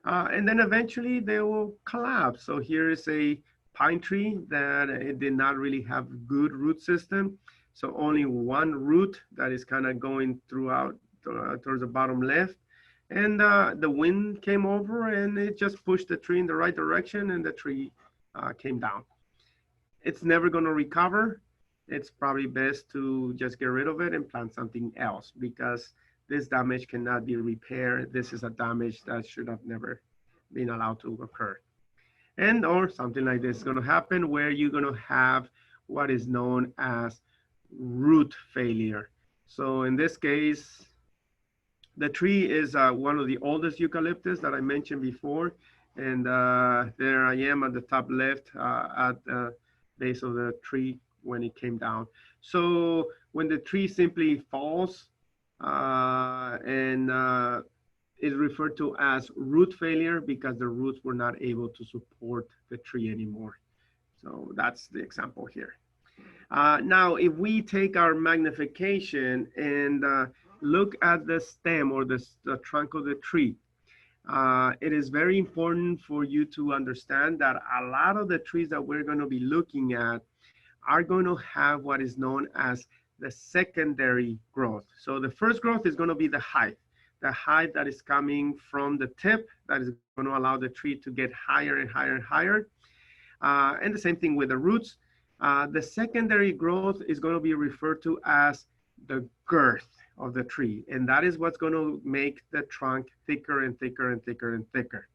And then eventually they will collapse. So here is a pine tree that it did not really have good root system. So only one root that is kind of going throughout towards the bottom left. And the wind came over and it just pushed the tree in the right direction and the tree came down. It's never going to recover. It's probably best to just get rid of it and plant something else because this damage cannot be repaired. This is a damage that should have never been allowed to occur. And or something like this is going to happen where you're going to have what is known as root failure. So in this case, the tree is one of the oldest eucalyptus that I mentioned before. And there I am at the top left at the base of the tree when it came down. So when the tree simply falls and is referred to as root failure because the roots were not able to support the tree anymore. So that's the example here. Now, if we take our magnification and look at the stem or the trunk of the tree, it is very important for you to understand that a lot of the trees that we're going to be looking at are going to have what is known as the secondary growth. So the first growth is going to be the height that is coming from the tip that is going to allow the tree to get higher and higher and higher. And the same thing with the roots. The secondary growth is going to be referred to as the girth of the tree. And that is what's going to make the trunk thicker and thicker and thicker and thicker.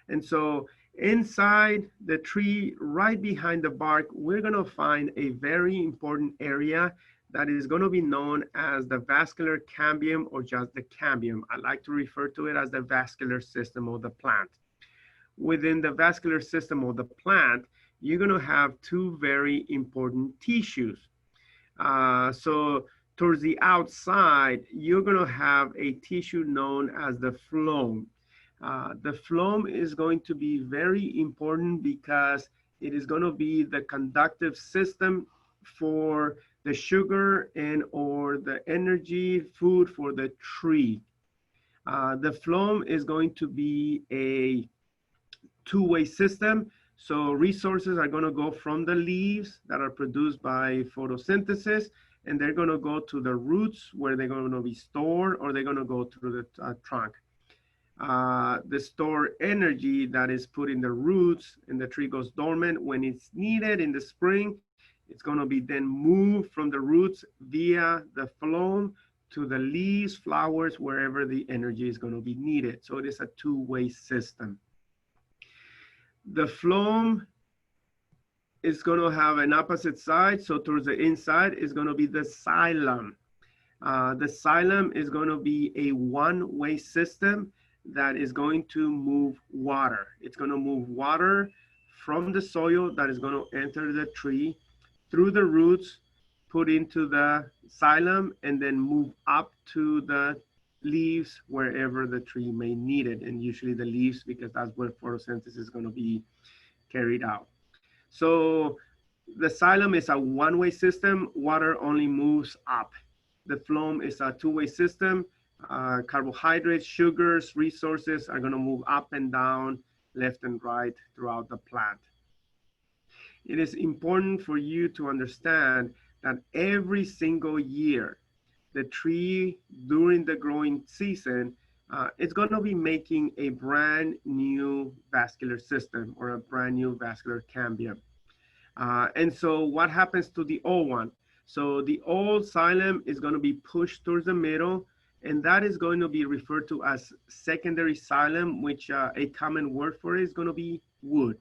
And so inside the tree, right behind the bark, we're going to find a very important area that is going to be known as the vascular cambium or just the cambium. I like to refer to it as the vascular system of the plant. Within the vascular system of the plant, you're going to have two very important tissues. So towards the outside, you're going to have a tissue known as the phloem. The phloem is going to be very important because it is going to be the conductive system for the sugar and or the energy food for the tree. The phloem is going to be a two-way system. So resources are going to go from the leaves that are produced by photosynthesis, and they're going to go to the roots where they're going to be stored, or they're going to go through the trunk. The stored energy that is put in the roots and the tree goes dormant when it's needed in the spring, it's going to be then moved from the roots via the phloem to the leaves, flowers, wherever the energy is going to be needed. So it is a two-way system. The phloem is going to have an opposite side. So towards the inside is going to be the xylem. The xylem is going to be a one-way system that is going to move water. It's going to move water from the soil that is going to enter the tree through the roots, put into the xylem, and then move up to the leaves wherever the tree may need it. And usually the leaves, because that's where photosynthesis is going to be carried out. So the xylem is a one-way system. Water only moves up. The phloem is a two-way system. Carbohydrates, sugars, resources are going to move up and down, left and right throughout the plant. It is important for you to understand that every single year, the tree during the growing season, it's going to be making a brand new vascular system or a brand new vascular cambium. And so what happens to the old one? So the old xylem is going to be pushed towards the middle, and that is going to be referred to as secondary xylem, which a common word for it is going to be wood.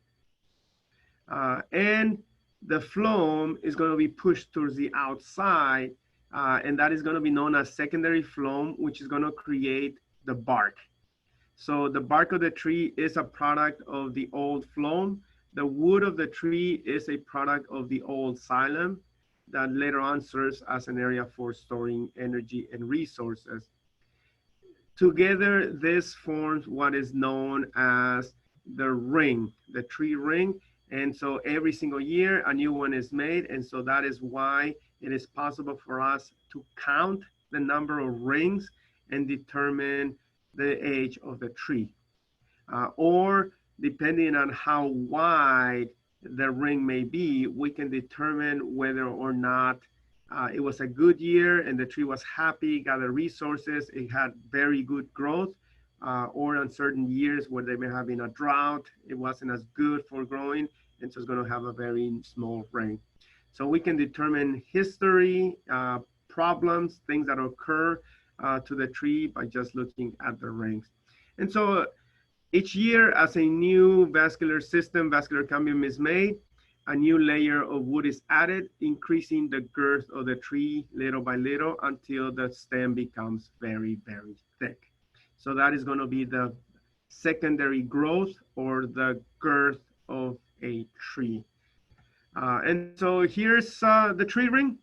And the phloem is going to be pushed towards the outside, and that is going to be known as secondary phloem, which is going to create the bark. So the bark of the tree is a product of the old phloem. The wood of the tree is a product of the old xylem that later on serves as an area for storing energy and resources. Together, this forms what is known as the ring, the tree ring. And so every single year, a new one is made. And so that is why it is possible for us to count the number of rings and determine the age of the tree. Or depending on how wide the ring may be, we can determine whether or not it was a good year and the tree was happy, gathered resources, it had very good growth, or on certain years where they may have been a drought, it wasn't as good for growing, and so it's going to have a very small ring. So we can determine history, problems, things that occur to the tree by just looking at the rings. And so each year, as a new vascular system, vascular cambium is made, a new layer of wood is added, increasing the girth of the tree little by little until the stem becomes very, very thick. So that is going to be the secondary growth or the girth of a tree. And so here's the tree ring.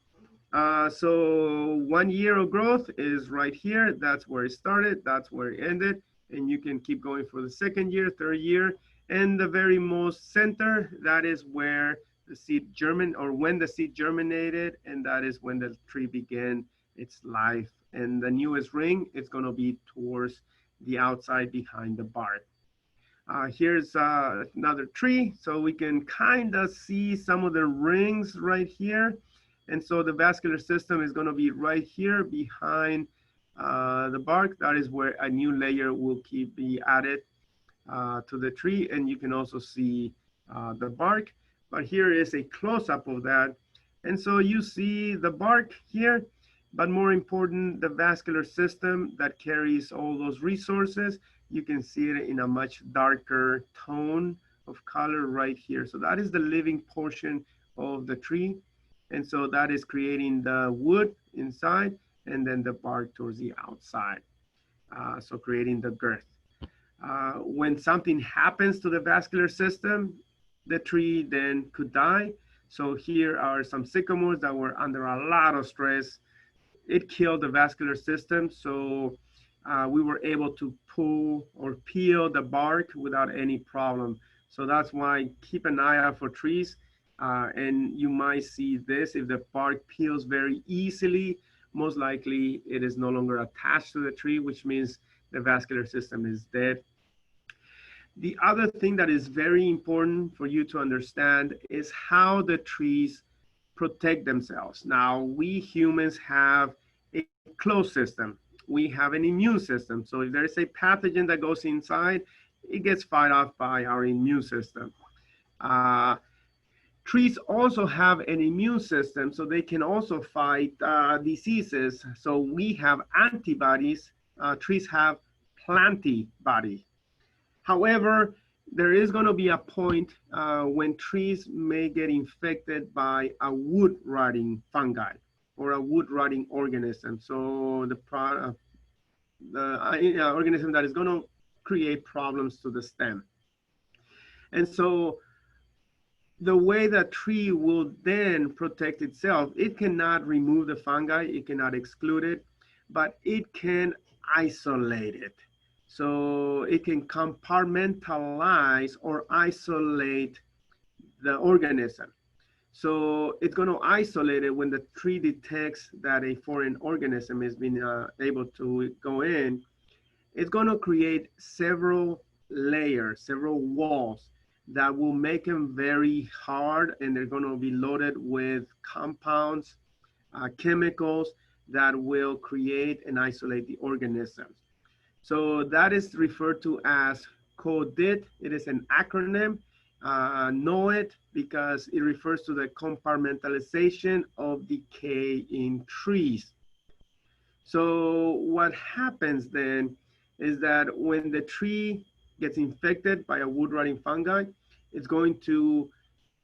So 1 year of growth is right here. That's where it started. That's where it ended. And you can keep going for the second year, third year. And the very most center, that is where the seed when the seed germinated, and that is when the tree began its life. And the newest ring is going to be towards the outside behind the bark. Here's another tree, so we can kind of see some of the rings right here. And so the vascular system is going to be right here behind the bark. That is where a new layer will be added to the tree, and you can also see the bark. But here is a close-up of that. And so you see the bark here, but more important, the vascular system that carries all those resources. You can see it in a much darker tone of color right here. So that is the living portion of the tree. And so that is creating the wood inside and then the bark towards the outside. So creating the girth. When something happens to the vascular system, the tree then could die. So here are some sycamores that were under a lot of stress. It killed the vascular system. So we were able to pull or peel the bark without any problem. So that's why keep an eye out for trees. And you might see this, if the bark peels very easily, most likely it is no longer attached to the tree, which means the vascular system is dead. The other thing that is very important for you to understand is how the trees protect themselves. Now, we humans have a closed system. We have an immune system. So if there is a pathogen that goes inside, it gets fought off by our immune system. Trees also have an immune system, so they can also fight diseases. So we have antibodies. Trees have plantibodies. However, there is going to be a point when trees may get infected by a wood rotting fungi or a wood rotting organism. So the organism that is going to create problems to the stem. And so the way that tree will then protect itself, it cannot remove the fungi, it cannot exclude it, but it can isolate it. So it can compartmentalize or isolate the organism. So it's going to isolate it when the tree detects that a foreign organism has been able to go in. It's going to create several layers, several walls that will make them very hard, and they're going to be loaded with compounds, chemicals that will create and isolate the organisms. So that is referred to as CODIT. It is an acronym. Know it because it refers to the compartmentalization of decay in trees. So what happens then is that when the tree gets infected by a wood rotting fungi, it's going to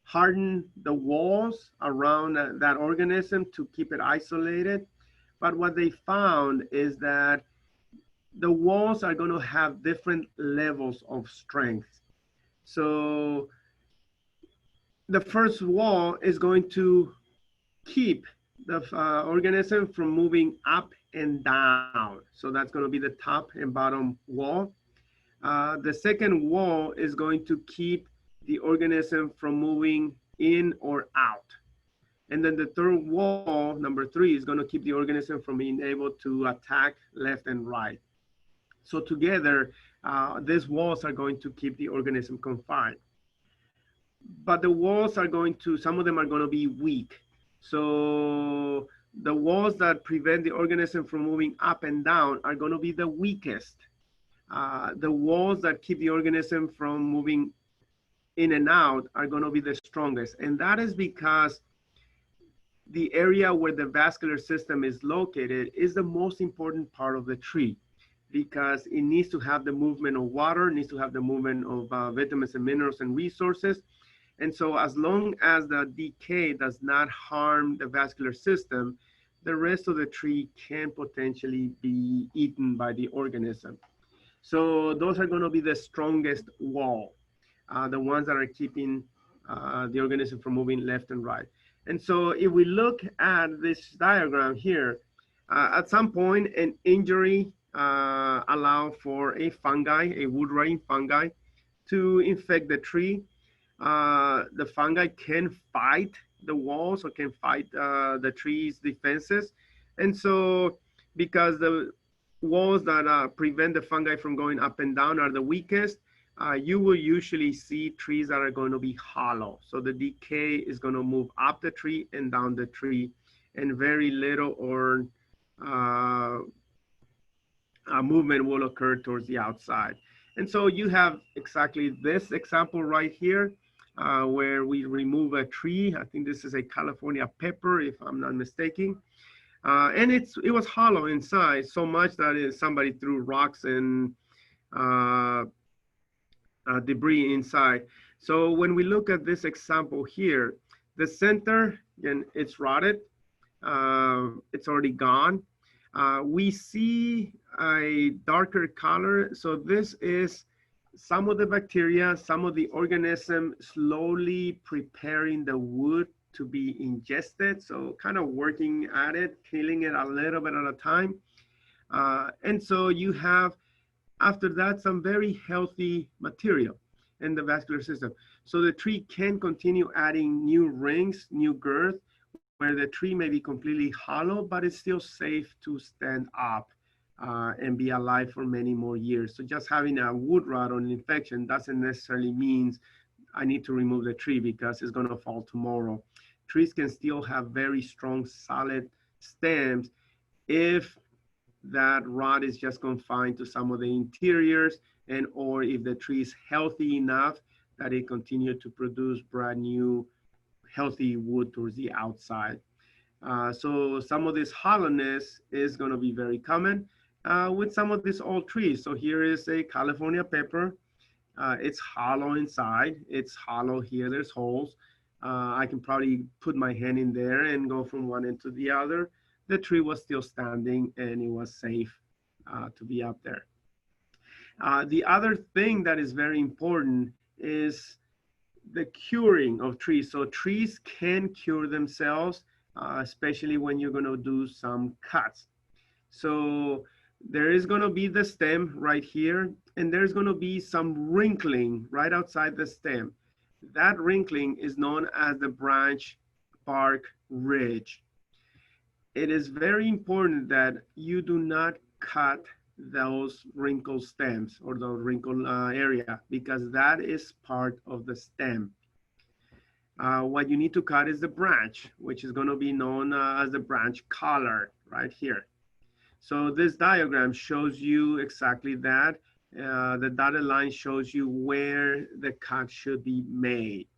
harden the walls around that organism to keep it isolated. But what they found is that the walls are going to have different levels of strength. So the first wall is going to keep the organism from moving up and down. So that's going to be the top and bottom wall. The second wall is going to keep the organism from moving in or out. And then the third wall, number 3, is going to keep the organism from being able to attack left and right. So together, these walls are going to keep the organism confined. But the walls are going to, some of them are going to be weak. So the walls that prevent the organism from moving up and down are going to be the weakest. The walls that keep the organism from moving in and out are going to be the strongest. And that is because the area where the vascular system is located is the most important part of the tree, because it needs to have the movement of water, needs to have the movement of vitamins and minerals and resources. And so as long as the decay does not harm the vascular system, the rest of the tree can potentially be eaten by the organism. So those are going to be the strongest wall, the ones that are keeping the organism from moving left and right. And so if we look at this diagram here, at some point an injury allow for a fungi, a wood rotting fungi, to infect the tree. The fungi can fight the walls or can fight the tree's defenses. And so because the walls that prevent the fungi from going up and down are the weakest, you will usually see trees that are going to be hollow. So the decay is going to move up the tree and down the tree, and very little or movement will occur towards the outside. And so you have exactly this example right here, where we remove a tree. I think this is a California pepper, if I'm not mistaken. And it was hollow inside, so much that somebody threw rocks and debris inside. So when we look at this example here, the center, again, it's rotted. It's already gone. We see a darker color. So this is some of the bacteria, some of the organism slowly preparing the wood to be ingested. So kind of working at it, killing it a little bit at a time. And so you have, after that, some very healthy material in the vascular system. So the tree can continue adding new rings, new girth, where the tree may be completely hollow, but it's still safe to stand up and be alive for many more years. So just having a wood rot or an infection doesn't necessarily mean I need to remove the tree because it's going to fall tomorrow. Trees can still have very strong, solid stems if that rot is just confined to some of the interiors, and or if the tree is healthy enough that it continue to produce brand new healthy wood towards the outside. So some of this hollowness is going to be very common with some of these old trees. So here is a California pepper. It's hollow inside. It's hollow here. There's holes. I can probably put my hand in there and go from one end to the other. The tree was still standing and it was safe to be up there. The other thing that is very important is the curing of trees. So trees can cure themselves, especially when you're going to do some cuts. So there is going to be the stem right here, and there's going to be some wrinkling right outside the stem. That wrinkling is known as the branch bark ridge. It is very important that you do not cut those wrinkled stems or the wrinkled area, because that is part of the stem. What you need to cut is the branch, which is going to be known as the branch collar right here. So this diagram shows you exactly that. The dotted line shows you where the cut should be made.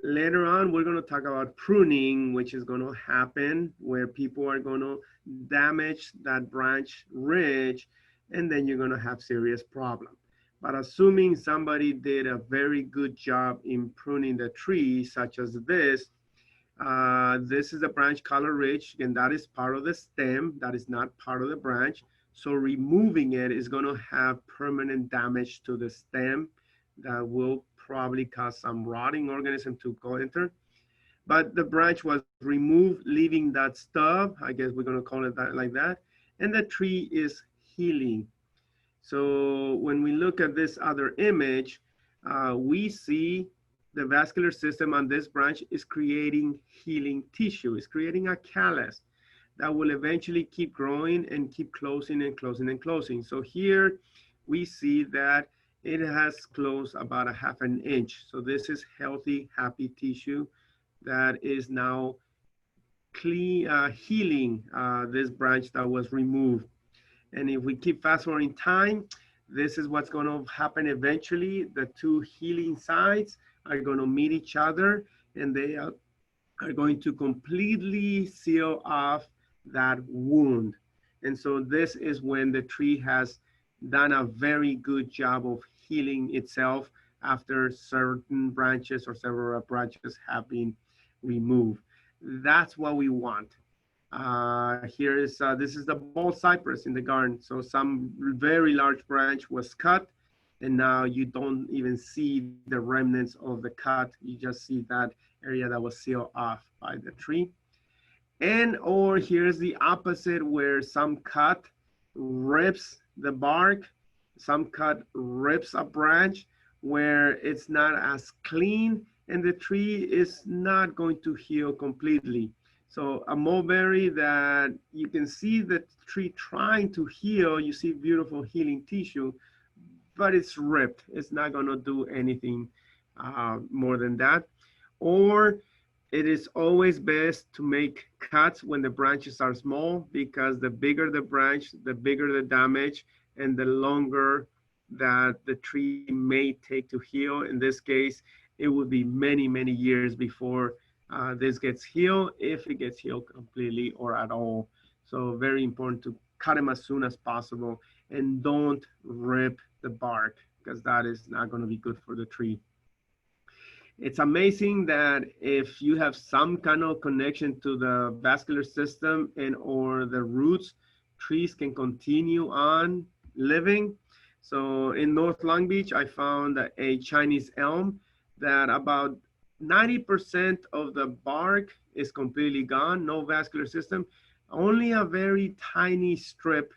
Later on, we're going to talk about pruning, which is going to happen where people are going to damage that branch ridge, and then you're going to have serious problems. But assuming somebody did a very good job in pruning the tree, such as this is a branch collar ridge, and that is part of the stem. That is not part of the branch. So removing it is going to have permanent damage to the stem that will probably cause some rotting organism to go enter. But the branch was removed, leaving that stub. I guess we're going to call it that like that. And the tree is healing. So when we look at this other image, we see the vascular system on this branch is creating healing tissue. It's creating a callus that will eventually keep growing and keep closing and closing and closing. So here we see that it has closed about 1/2 inch. So this is healthy, happy tissue that is now clean, healing this branch that was removed. And if we keep fast forwarding time, this is what's going to happen eventually. The two healing sides are going to meet each other, and they are going to completely seal off that wound. And so this is when the tree has done a very good job of healing itself after certain branches or several branches have been removed. That's what we want. This is the bald cypress in the garden. So some very large branch was cut, and now you don't even see the remnants of the cut. You just see that area that was sealed off by the tree. And or here's the opposite, where some cut rips the bark, some cut rips a branch where it's not as clean, and the tree is not going to heal completely. So a mulberry that you can see the tree trying to heal, you see beautiful healing tissue, but it's ripped. It's not going to do anything more than that. Or it is always best to make cuts when the branches are small, because the bigger the branch, the bigger the damage, and the longer that the tree may take to heal. In this case, it would be many, many years before this gets healed, if it gets healed completely or at all. So very important to cut them as soon as possible, and don't rip the bark, because that is not going to be good for the tree. It's amazing that if you have some kind of connection to the vascular system and or the roots, trees can continue on living. So in North Long Beach, I found a Chinese elm that about 90% of the bark is completely gone, no vascular system. Only a very tiny strip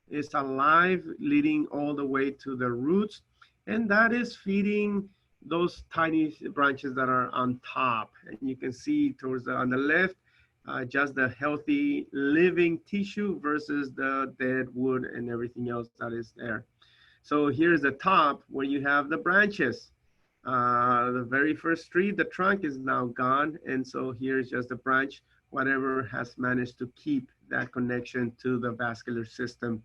is alive, leading all the way to the roots. And that is feeding those tiny branches that are on top. And you can see on the left, just the healthy living tissue versus the dead wood and everything else that is there. So here's the top where you have the branches. The very first tree, the trunk is now gone. And so here's just the branch, whatever has managed to keep that connection to the vascular system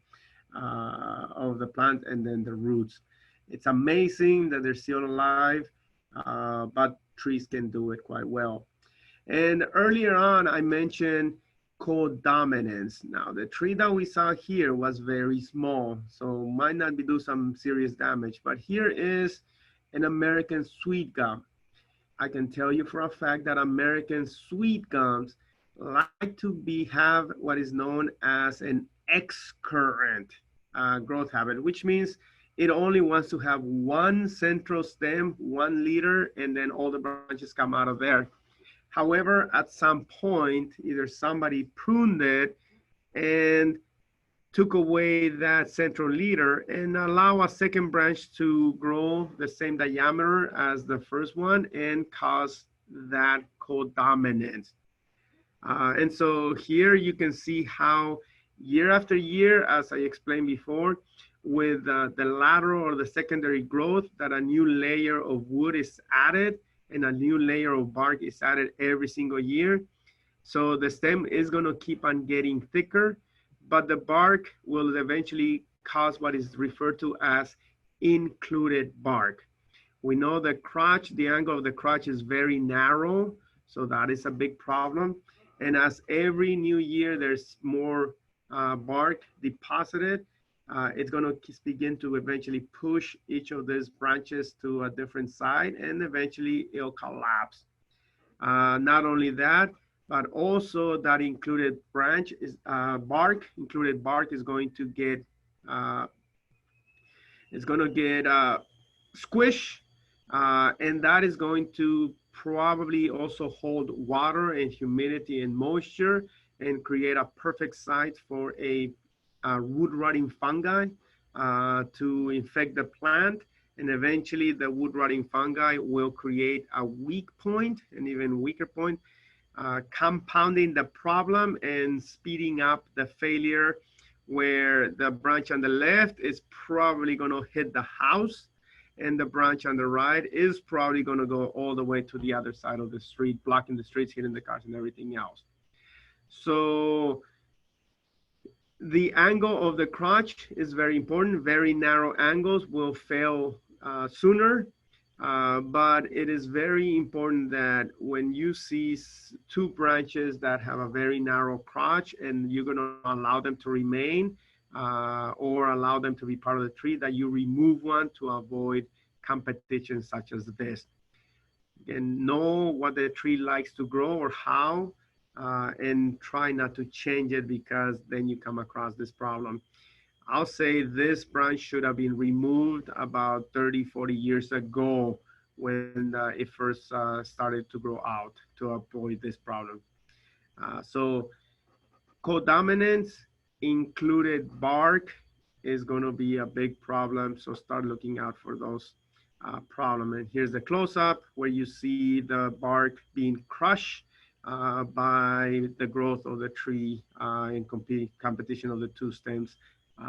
of the plant, and then the roots. It's amazing that they're still alive, but trees can do it quite well. And earlier on, I mentioned codominance. Now, the tree that we saw here was very small, so might not be do some serious damage, but here is an American sweet gum. I can tell you for a fact that American sweet gums like to have what is known as an excurrent growth habit, which means it only wants to have one central stem, 1 leader, and then all the branches come out of there. However, at some point, either somebody pruned it and took away that central leader and allow a second branch to grow the same diameter as the first one and cause that codominance. And so here you can see how year after year, as I explained before, with the lateral or the secondary growth, that a new layer of wood is added and a new layer of bark is added every single year. So the stem is going to keep on getting thicker, but the bark will eventually cause what is referred to as included bark. We know the crotch, the angle of the crotch is very narrow, so that is a big problem. And as every new year there's more bark deposited, it's going to begin to eventually push each of these branches to a different side, and eventually it'll collapse. Not only that, but also that included branch is included bark is going to get uh, squish, and that is going to probably also hold water and humidity and moisture and create a perfect site for a wood rotting fungi to infect the plant. And eventually the wood rotting fungi will create a weak point, an even weaker point, compounding the problem and speeding up the failure, where the branch on the left is probably going to hit the house and the branch on the right is probably going to go all the way to the other side of the street, blocking the streets, hitting the cars and everything else. So the angle of the crotch is very important. Very narrow angles will fail sooner. But it is very important that when you see two branches that have a very narrow crotch and you're going to allow them to remain or allow them to be part of the tree, that you remove one to avoid competition such as this. And know what the tree likes to grow or how, and try not to change it, because then you come across this problem. I'll say this branch should have been removed about 30, 40 years ago when it first started to grow out, to avoid this problem. So codominance, included bark, is going to be a big problem. So start looking out for those problems. And here's the close-up where you see the bark being crushed by the growth of the tree in competition of the two stems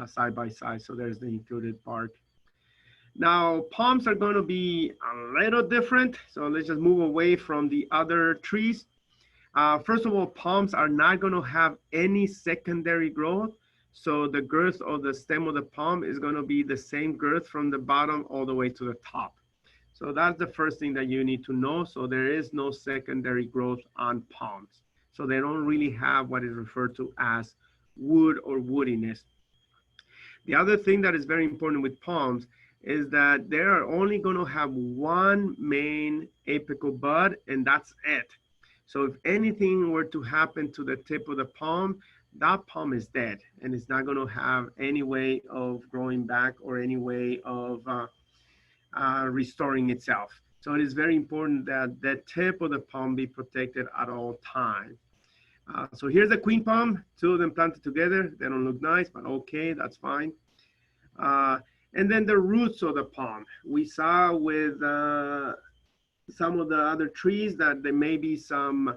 side by side. So there's the included bark. Now, palms are going to be a little different. So let's just move away from the other trees. First of all, palms are not going to have any secondary growth. So the girth of the stem of the palm is going to be the same girth from the bottom all the way to the top. So that's the first thing that you need to know. So there is no secondary growth on palms. So they don't really have what is referred to as wood or woodiness. The other thing that is very important with palms is that they are only going to have one main apical bud, and that's it. So if anything were to happen to the tip of the palm, that palm is dead, and it's not going to have any way of growing back or any way of restoring itself. So it is very important that the tip of the palm be protected at all times. So here's the queen palm, two of them planted together. They don't look nice, but okay, that's fine. And then the roots of the palm. We saw with some of the other trees that there may be some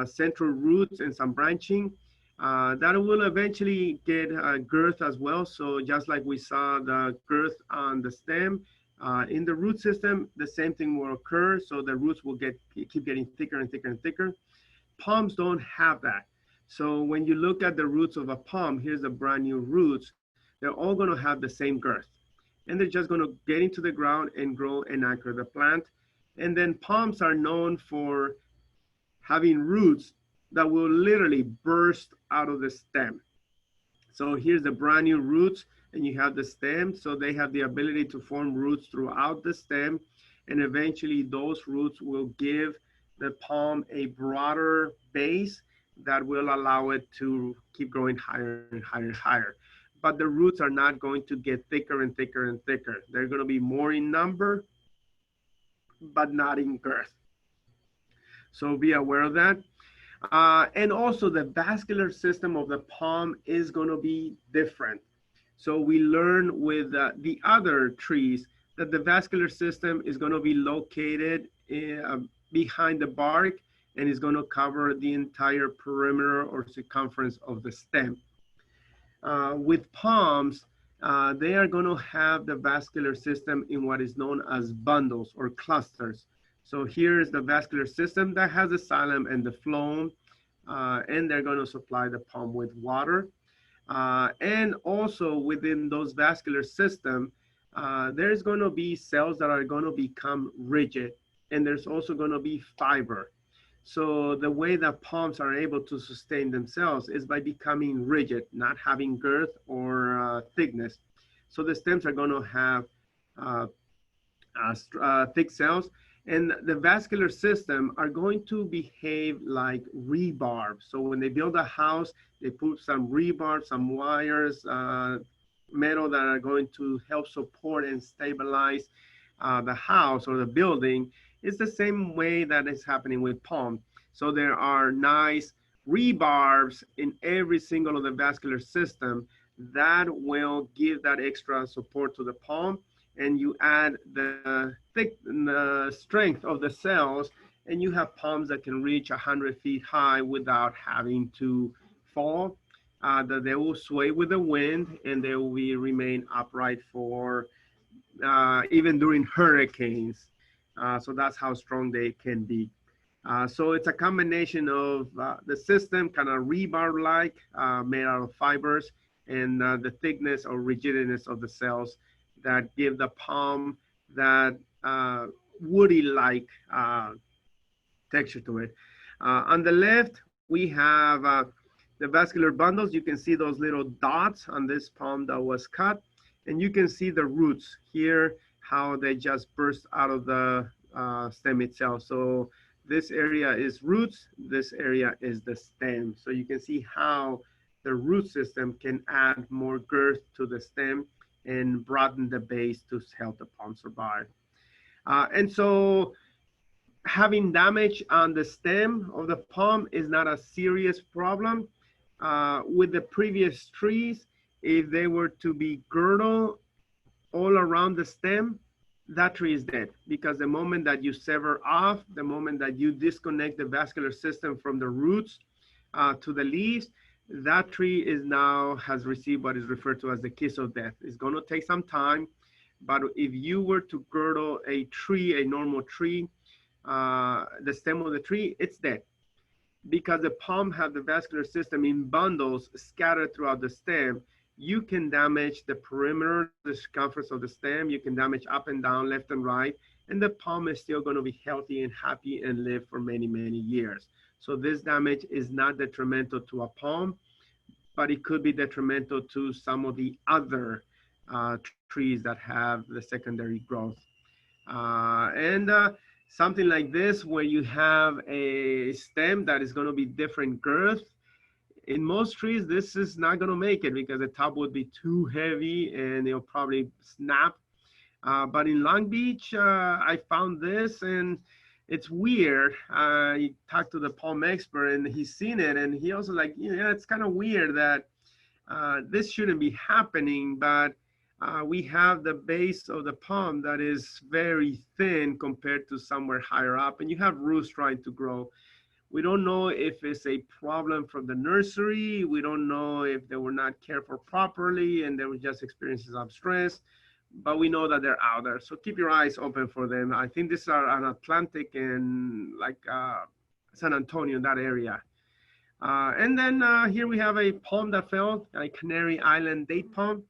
central roots and some branching. That will eventually get girth as well. So just like we saw the girth on the stem, in the root system, the same thing will occur. So the roots will keep getting thicker and thicker and thicker. Palms don't have that. So when you look at the roots of a palm, here's the brand new roots, they're all going to have the same girth. And they're just going to get into the ground and grow and anchor the plant. And then palms are known for having roots that will literally burst out of the stem. So here's the brand new roots, and you have the stem. So they have the ability to form roots throughout the stem. And eventually those roots will give the palm a broader base that will allow it to keep growing higher and higher and higher. But the roots are not going to get thicker and thicker and thicker. They're going to be more in number, but not in girth. So be aware of that. And also the vascular system of the palm is going to be different. So we learn with the other trees that the vascular system is going to be located behind the bark and is going to cover the entire perimeter or circumference of the stem. With palms, they are going to have the vascular system in what is known as bundles or clusters. So here's the vascular system that has the xylem and the phloem, and they're going to supply the palm with water. And also within those vascular system, there's going to be cells that are going to become rigid, and there's also going to be fiber. So the way that palms are able to sustain themselves is by becoming rigid, not having girth or thickness. So the stems are going to have uh, thick cells, and the vascular system are going to behave like rebar. So when they build a house, they put some rebar, some wires, metal that are going to help support and stabilize the house or the building. It's the same way that is happening with palm. So there are nice rebarbs in every single of the vascular system that will give that extra support to the palm, and you add the strength of the cells, and you have palms that can reach 100 feet high without having to fall. That they will sway with the wind, and they will remain upright for even during hurricanes. So that's how strong they can be. So it's a combination of the system, kind of rebar-like, made out of fibers, and the thickness or rigidness of the cells that give the palm that woody-like texture to it. On the left, we have the vascular bundles. You can see those little dots on this palm that was cut, and you can see the roots here, how they just burst out of the stem itself. So this area is roots, this area is the stem. So you can see how the root system can add more girth to the stem and broaden the base to help the palm survive. And so having damage on the stem of the palm is not a serious problem. With the previous trees, if they were to be girdle all around the stem, that tree is dead, because the moment that you sever off, the moment that you disconnect the vascular system from the roots to the leaves, that tree is now has received what is referred to as the kiss of death. It's going to take some time, but if you were to girdle a tree, a normal tree, the stem of the tree, it's dead, because the palm have the vascular system in bundles scattered throughout the stem. You can damage the perimeter, the circumference of the stem. You can damage up and down, left and right, and the palm is still going to be healthy and happy and live for many, many years. So this damage is not detrimental to a palm, but it could be detrimental to some of the other trees that have the secondary growth. And something like this, where you have a stem that is going to be different girth, in most trees, this is not going to make it because the top would be too heavy and it'll probably snap. But in Long Beach, I found this, and it's weird. I talked to the palm expert, and he's seen it, and he also like, yeah, it's kind of weird that this shouldn't be happening, but we have the base of the palm that is very thin compared to somewhere higher up, and you have roots trying to grow. We don't know if it's a problem from the nursery. We don't know if they were not cared for properly and they were just experiences of stress, but we know that they're out there. So keep your eyes open for them. I think these are on Atlantic and like San Antonio, that area. And then here we have a palm that fell, a Canary Island date palm,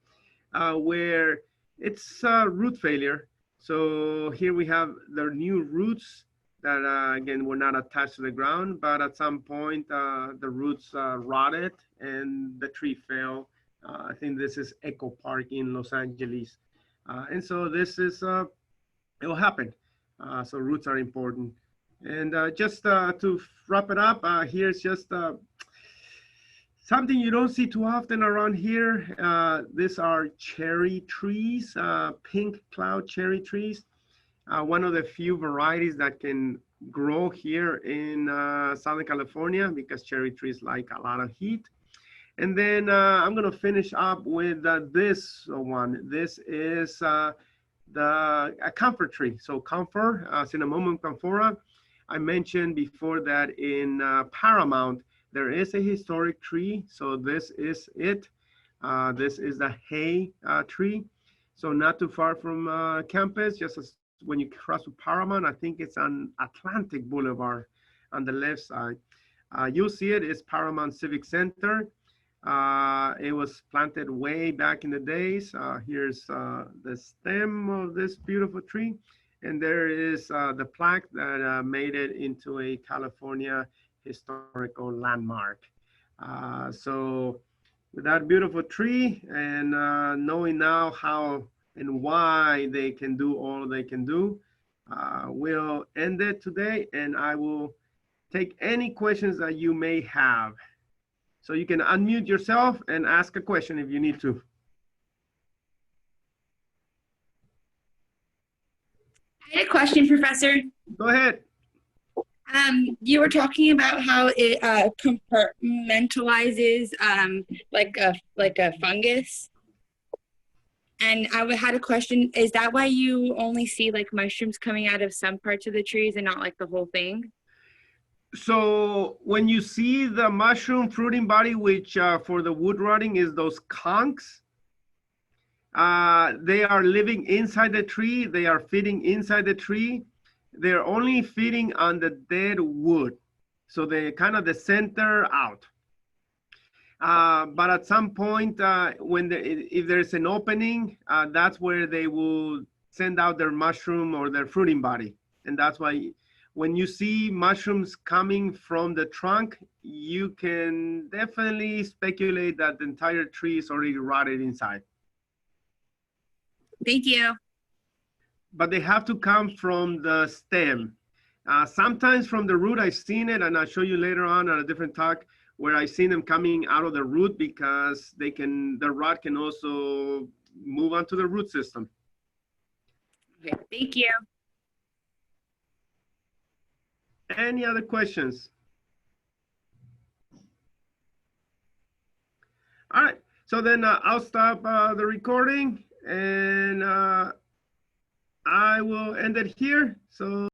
where it's root failure. So here we have their new roots that, again, were not attached to the ground, but at some point, the roots rotted and the tree fell. I think this is Echo Park in Los Angeles. And so this is, it will happen. So roots are important. And just to wrap it up, here's just something you don't see too often around here. These are cherry trees, pink cloud cherry trees. One of the few varieties that can grow here in Southern California because cherry trees like a lot of heat. And then I'm gonna finish up with this one. This is a comfort tree. So comfort, Cinnamomum camphora. I mentioned before that in Paramount, there is a historic tree. So this is it. This is the hay tree. So not too far from campus, just as when you cross to Paramount, I think it's on Atlantic Boulevard on the left side. You'll see it, it's Paramount Civic Center. It was planted way back in the days. Here's the stem of this beautiful tree. And there is the plaque that made it into a California historical landmark. So with that beautiful tree and knowing now how and why they can do all they can do, we'll end it today, and I will take any questions that you may have. So you can unmute yourself and ask a question if you need to. I had a question, Professor. Go ahead. You were talking about how it compartmentalizes like a fungus. And I had a question, is that why you only see like mushrooms coming out of some parts of the trees and not like the whole thing? So when you see the mushroom fruiting body, which for the wood rotting is those conchs, they are living inside the tree. They are feeding inside the tree. They're only feeding on the dead wood. So they kind of the center out. But at some point, if there's an opening, that's where they will send out their mushroom or their fruiting body. And that's why when you see mushrooms coming from the trunk, you can definitely speculate that the entire tree is already rotted inside. Thank you. But they have to come from the stem. Sometimes from the root, I've seen it, and I'll show you later on at a different talk, where I've seen them coming out of the root because the rot can also move onto the root system. Okay, thank you. Any other questions? All right, so then I'll stop the recording and I will end it here. So.